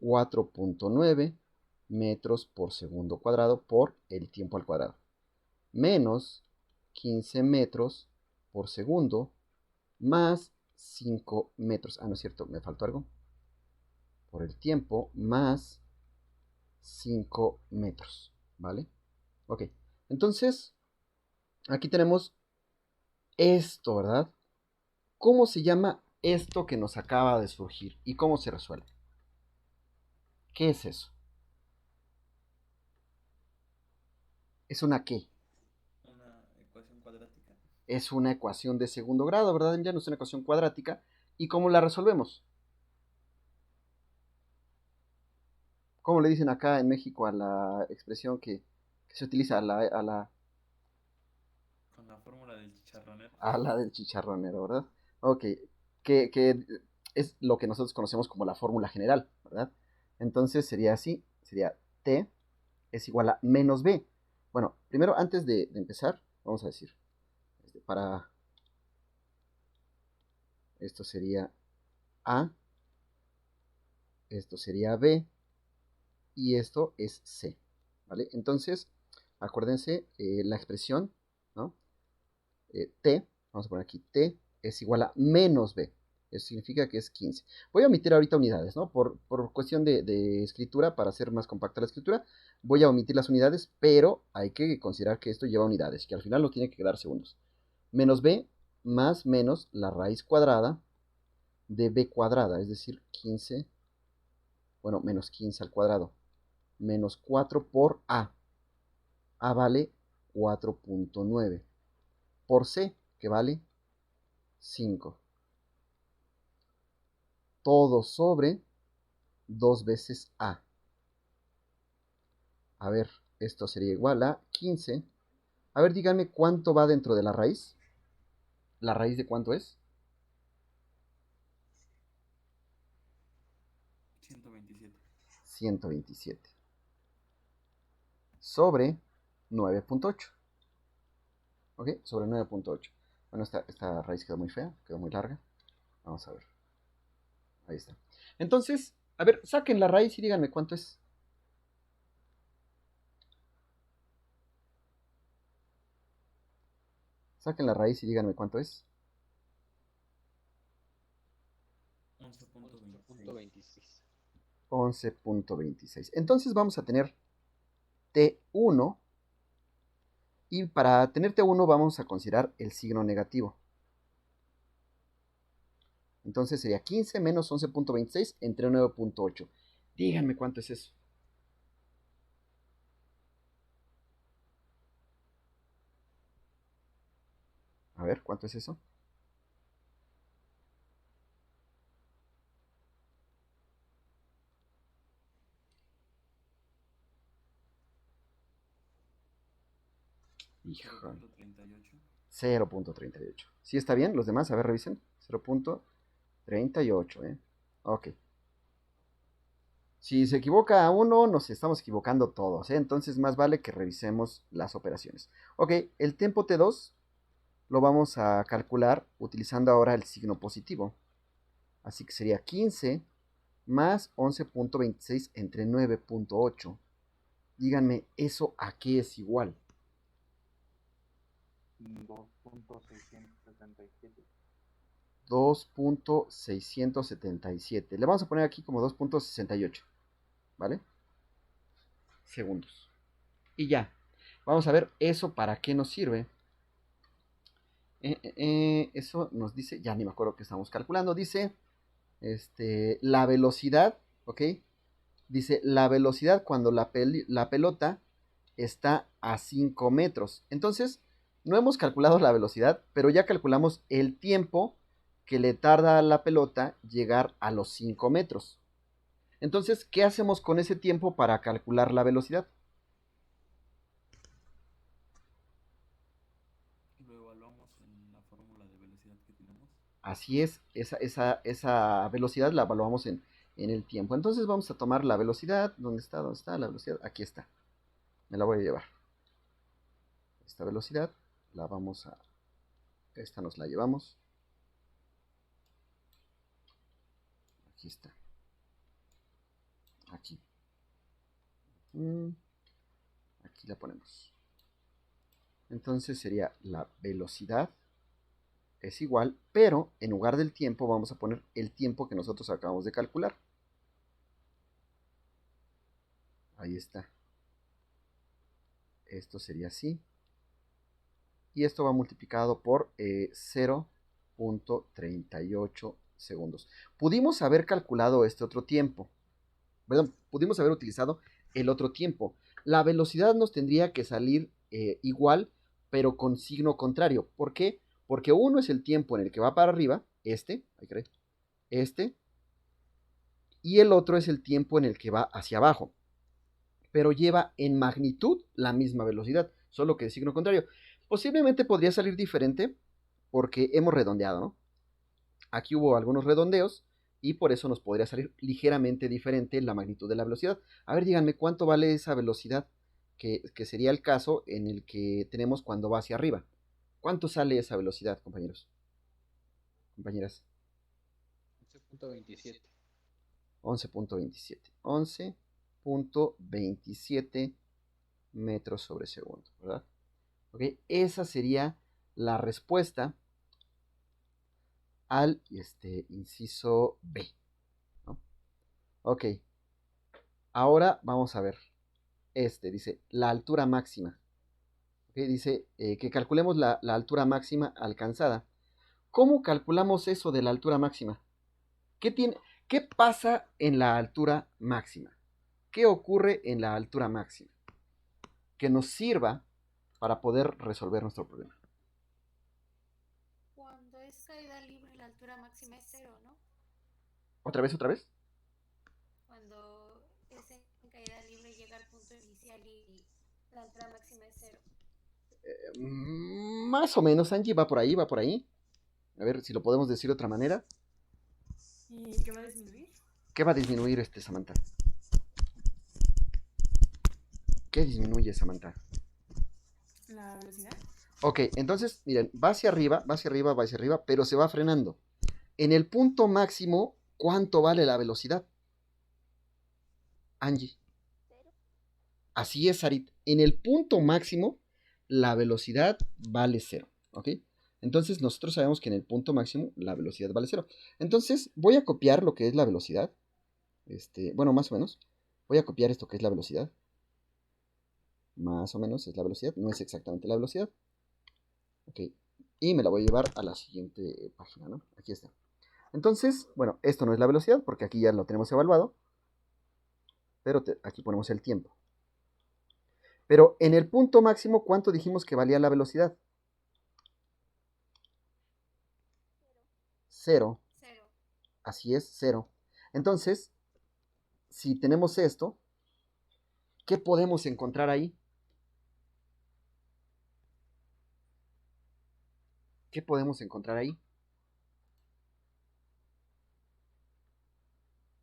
4.9 metros por segundo cuadrado por el tiempo al cuadrado. Menos 15 metros por segundo más 5 metros. Ah, no es cierto, me faltó algo. Por el tiempo más 5 metros. ¿Vale? Ok, entonces aquí tenemos esto, ¿verdad? ¿Cómo se llama esto que nos acaba de surgir? ¿Y cómo se resuelve? ¿Qué es eso? ¿Es una qué? Una ecuación cuadrática. Es una ecuación de segundo grado, ¿verdad? Ya no es una ecuación cuadrática. ¿Y cómo la resolvemos? ¿Cómo le dicen acá en México a la expresión que se utiliza Con la fórmula del chicharronero. a la del chicharronero, ¿verdad? Ok, que es lo que nosotros conocemos como la fórmula general, ¿verdad? Entonces sería así, sería T es igual a menos B. Bueno, primero antes de empezar, vamos a decir, para esto sería A, esto sería B, y esto es C, ¿vale? Entonces, acuérdense, la expresión, ¿no? T, vamos a poner aquí T, es igual a menos B. Eso significa que es 15. Voy a omitir ahorita unidades, ¿no? Por cuestión de escritura, para hacer más compacta la escritura, voy a omitir las unidades, pero hay que considerar que esto lleva unidades, que al final nos tiene que quedar segundos. Menos B más menos la raíz cuadrada de B cuadrada, es decir, 15, bueno, menos 15 al cuadrado, menos 4 por A. A vale 4.9 por C, que vale 5. Todo sobre 2 veces A. A ver, esto sería igual a 15. A ver, díganme cuánto va dentro de la raíz. ¿La raíz de cuánto es? 127. 127. Sobre 9.8. ¿Ok? Sobre 9.8. Bueno, esta raíz quedó muy fea, quedó muy larga. Vamos a ver. Ahí está. Entonces, a ver, saquen la raíz y díganme cuánto es. Saquen la raíz y díganme cuánto es. 11.26. 11.26. Entonces vamos a tener T1. Y para tener T1 vamos a considerar el signo negativo. Entonces sería 15 menos 11.26 entre 9.8. Díganme cuánto es eso. A ver, ¿cuánto es eso? Híjole. 0.38. 0.38. ¿Sí está bien? ¿Los demás? A ver, revisen. 0.38, ¿eh? Ok. Si se equivoca uno, nos estamos equivocando todos, ¿eh? Entonces más vale que revisemos las operaciones. Ok, el tiempo T2 lo vamos a calcular utilizando ahora el signo positivo. Así que sería 15 más 11.26 entre 9.8. Díganme, ¿eso a qué es igual? 2.677. 2.677. Le vamos a poner aquí como 2.68. ¿Vale? Segundos. Y ya. Vamos a ver eso para qué nos sirve. Eso nos dice, ya ni me acuerdo que estamos calculando. Dice, la velocidad, ¿ok? Dice, la velocidad cuando la pelota está a 5 metros. Entonces, no hemos calculado la velocidad, pero ya calculamos el tiempo que le tarda a la pelota llegar a los 5 metros. Entonces, ¿qué hacemos con ese tiempo para calcular la velocidad? lo evaluamos en la fórmula de velocidad que tenemos. Así es, esa velocidad la evaluamos en el tiempo. Entonces vamos a tomar la velocidad. ¿Dónde está? ¿Dónde está la velocidad? Aquí está. Me la voy a llevar. Esta velocidad la vamos a... Esta nos la llevamos. Aquí está. Aquí. Aquí la ponemos. Entonces sería la velocidad es igual, pero en lugar del tiempo vamos a poner el tiempo que nosotros acabamos de calcular. Ahí está. Esto sería así. Y esto va multiplicado por 0.38 segundos. Pudimos haber calculado este otro tiempo. Perdón, pudimos haber utilizado el otro tiempo. La velocidad nos tendría que salir igual, pero con signo contrario. ¿Por qué? Porque uno es el tiempo en el que va para arriba, este, y el otro es el tiempo en el que va hacia abajo. Pero lleva en magnitud la misma velocidad, solo que de signo contrario. Posiblemente podría salir diferente porque hemos redondeado, ¿no? Aquí hubo algunos redondeos y por eso nos podría salir ligeramente diferente la magnitud de la velocidad. A ver, díganme, ¿cuánto vale esa velocidad? Que sería el caso en el que tenemos cuando va hacia arriba. ¿Cuánto sale esa velocidad, compañeros? Compañeras. 11.27. 11.27. 11.27 metros sobre segundo, ¿verdad? Ok, esa sería la respuesta al inciso B, ¿no? Ok, ahora vamos a ver. Dice la altura máxima. Okay, dice que calculemos la altura máxima alcanzada. ¿Cómo calculamos eso de la altura máxima? ¿Qué pasa en la altura máxima? ¿Qué ocurre en la altura máxima? Que nos sirva para poder resolver nuestro problema. Cuando es caída libre, la altura máxima es 0, ¿no? ¿Otra vez? Cuando es en caída libre, llega al punto inicial y la altura máxima es 0. Más o menos, Angie, va por ahí. A ver si lo podemos decir de otra manera. ¿Y qué va a disminuir? ¿Qué va a disminuir Samantha? ¿Qué disminuye, Samantha? La velocidad. Ok, entonces, miren, va hacia arriba, pero se va frenando. En el punto máximo, ¿cuánto vale la velocidad? Angie. Así es, Sarit. En el punto máximo, la velocidad vale 0. ¿Ok? Entonces, nosotros sabemos que en el punto máximo, la velocidad vale 0. Entonces, voy a copiar lo que es la velocidad. Bueno, más o menos. Voy a copiar esto que es la velocidad. Más o menos es la velocidad. No es exactamente la velocidad. Ok. Y me la voy a llevar a la siguiente página, ¿no? Aquí está. Entonces, bueno, esto no es la velocidad porque aquí ya lo tenemos evaluado. Pero aquí ponemos el tiempo. Pero en el punto máximo, ¿cuánto dijimos que valía la velocidad? 0. Así es, 0. Entonces, si tenemos esto, ¿qué podemos encontrar ahí? ¿Qué podemos encontrar ahí?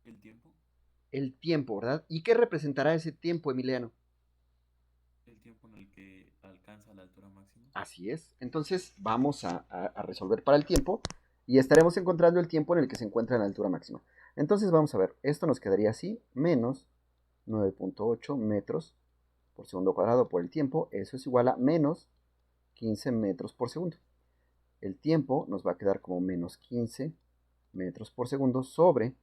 El tiempo. El tiempo, ¿verdad? ¿Y qué representará ese tiempo, Emiliano? El tiempo en el que alcanza la altura máxima. Así es. Entonces vamos a resolver para el tiempo y estaremos encontrando el tiempo en el que se encuentra en la altura máxima. Entonces vamos a ver, esto nos quedaría así, menos 9.8 metros por segundo cuadrado por el tiempo. Eso es igual a menos 15 metros por segundo. El tiempo nos va a quedar como menos 15 metros por segundo sobre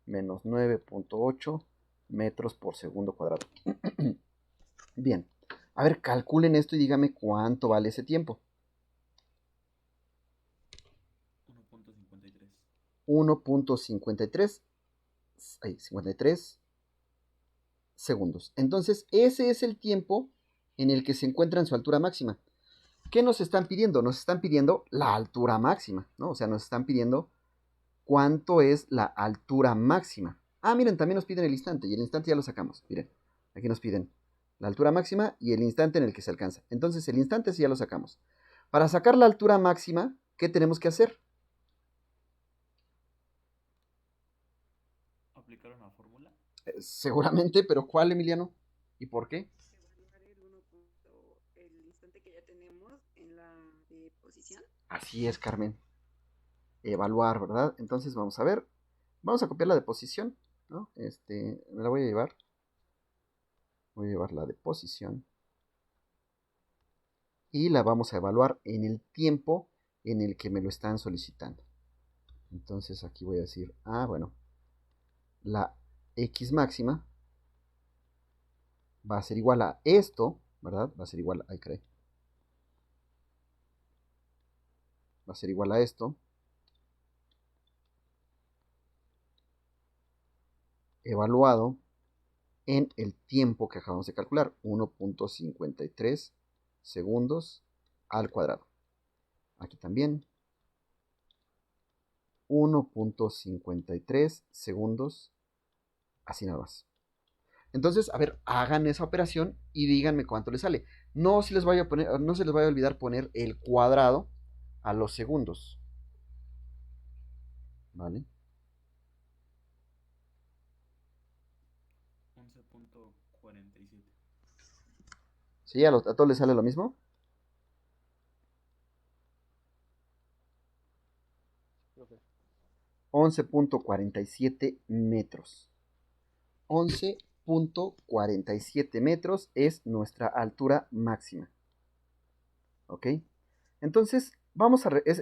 menos 9.8 metros por segundo cuadrado. Bien, a ver, calculen esto y díganme cuánto vale ese tiempo. 1.53 segundos. Entonces, ese es el tiempo en el que se encuentra en su altura máxima. ¿Qué nos están pidiendo? Nos están pidiendo la altura máxima, ¿no? O sea, nos están pidiendo cuánto es la altura máxima. Ah, miren, también nos piden el instante, y el instante ya lo sacamos. Miren, aquí nos piden la altura máxima y el instante en el que se alcanza. Entonces, el instante sí ya lo sacamos. Para sacar la altura máxima, ¿qué tenemos que hacer? ¿Aplicar una fórmula? Seguramente, pero ¿cuál, Emiliano? ¿Y por qué? Evaluar el instante que ya tenemos en la posición. Así es, Carmen. Evaluar, ¿verdad? Entonces vamos a ver. Vamos a copiar la de posición, ¿no? Me la voy a llevar. Voy a llevar la de posición. Y la vamos a evaluar en el tiempo en el que me lo están solicitando. Entonces aquí voy a decir, bueno, la X máxima va a ser igual a esto, ¿verdad? Va a ser igual, va a ser igual a esto. Evaluado en el tiempo que acabamos de calcular, 1.53 segundos al cuadrado. Aquí también, 1.53 segundos, así nada más. Entonces, a ver, hagan esa operación y díganme cuánto les sale. No se les vaya a olvidar poner el cuadrado a los segundos. ¿Vale? 11.47. ¿Sí? ¿A todos les sale lo mismo? Profe. 11.47 metros. 11.47 metros es nuestra altura máxima. ¿Ok? Entonces,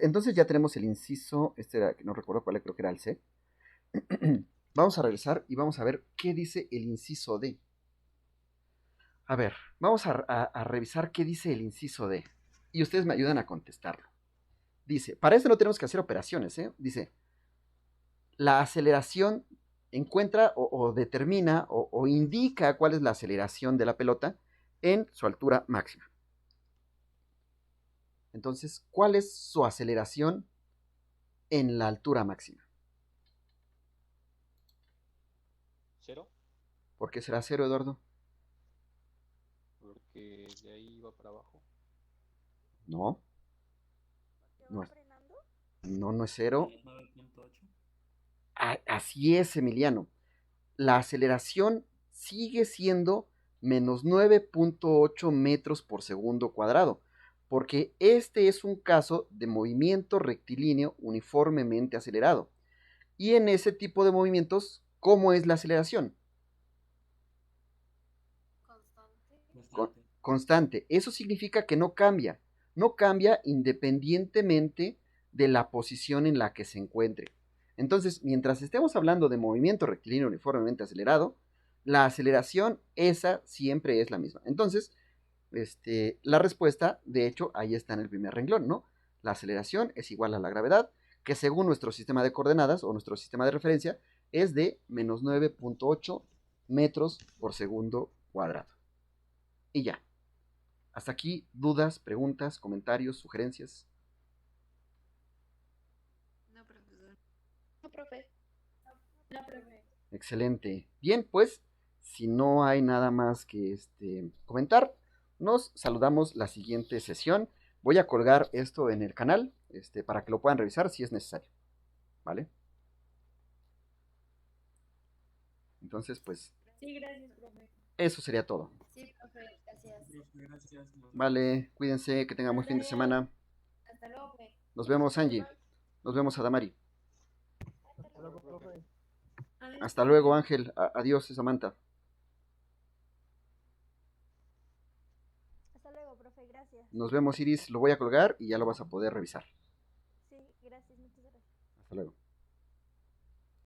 entonces ya tenemos el inciso, no recuerdo cuál, creo que era el C. Vamos a regresar y vamos a ver qué dice el inciso D. A ver, vamos a revisar qué dice el inciso D. Y ustedes me ayudan a contestarlo. Dice, para esto no tenemos que hacer operaciones, ¿eh? Dice, la aceleración encuentra o determina o indica cuál es la aceleración de la pelota en su altura máxima. Entonces, ¿cuál es su aceleración en la altura máxima? ¿Cero? ¿Por qué será 0, Eduardo? Porque de ahí va para abajo. No. ¿Te va frenando? No es 0. 9.8. Así es, Emiliano. La aceleración sigue siendo menos 9.8 metros por segundo cuadrado, porque este es un caso de movimiento rectilíneo uniformemente acelerado. Y en ese tipo de movimientos, ¿cómo es la aceleración? Constante. Eso significa que no cambia independientemente de la posición en la que se encuentre. Entonces, mientras estemos hablando de movimiento rectilíneo uniformemente acelerado, la aceleración esa siempre es la misma. Entonces, la respuesta, de hecho, ahí está en el primer renglón, ¿no? La aceleración es igual a la gravedad, que según nuestro sistema de coordenadas o nuestro sistema de referencia es de menos 9.8 metros por segundo cuadrado. Y ya. Hasta aquí, dudas, preguntas, comentarios, sugerencias. No, profesor. No, profe. No, profe. Excelente. Bien, pues, si no hay nada más que comentar, nos saludamos la siguiente sesión. Voy a colgar esto en el canal para que lo puedan revisar si es necesario. ¿Vale? Entonces, pues, Sí, gracias, profe. eso sería todo. Sí, profe, gracias. Gracias. Vale, cuídense, que tengan buen fin de semana. Hasta luego, profe. Nos vemos, Angie. Nos vemos, Adamari. Hasta luego, profe. Hasta luego, Ángel. Adiós, Samantha. Hasta luego, profe, gracias. Nos vemos, Iris. Lo voy a colgar y ya lo vas a poder revisar. Sí, gracias, muchas gracias. Hasta luego.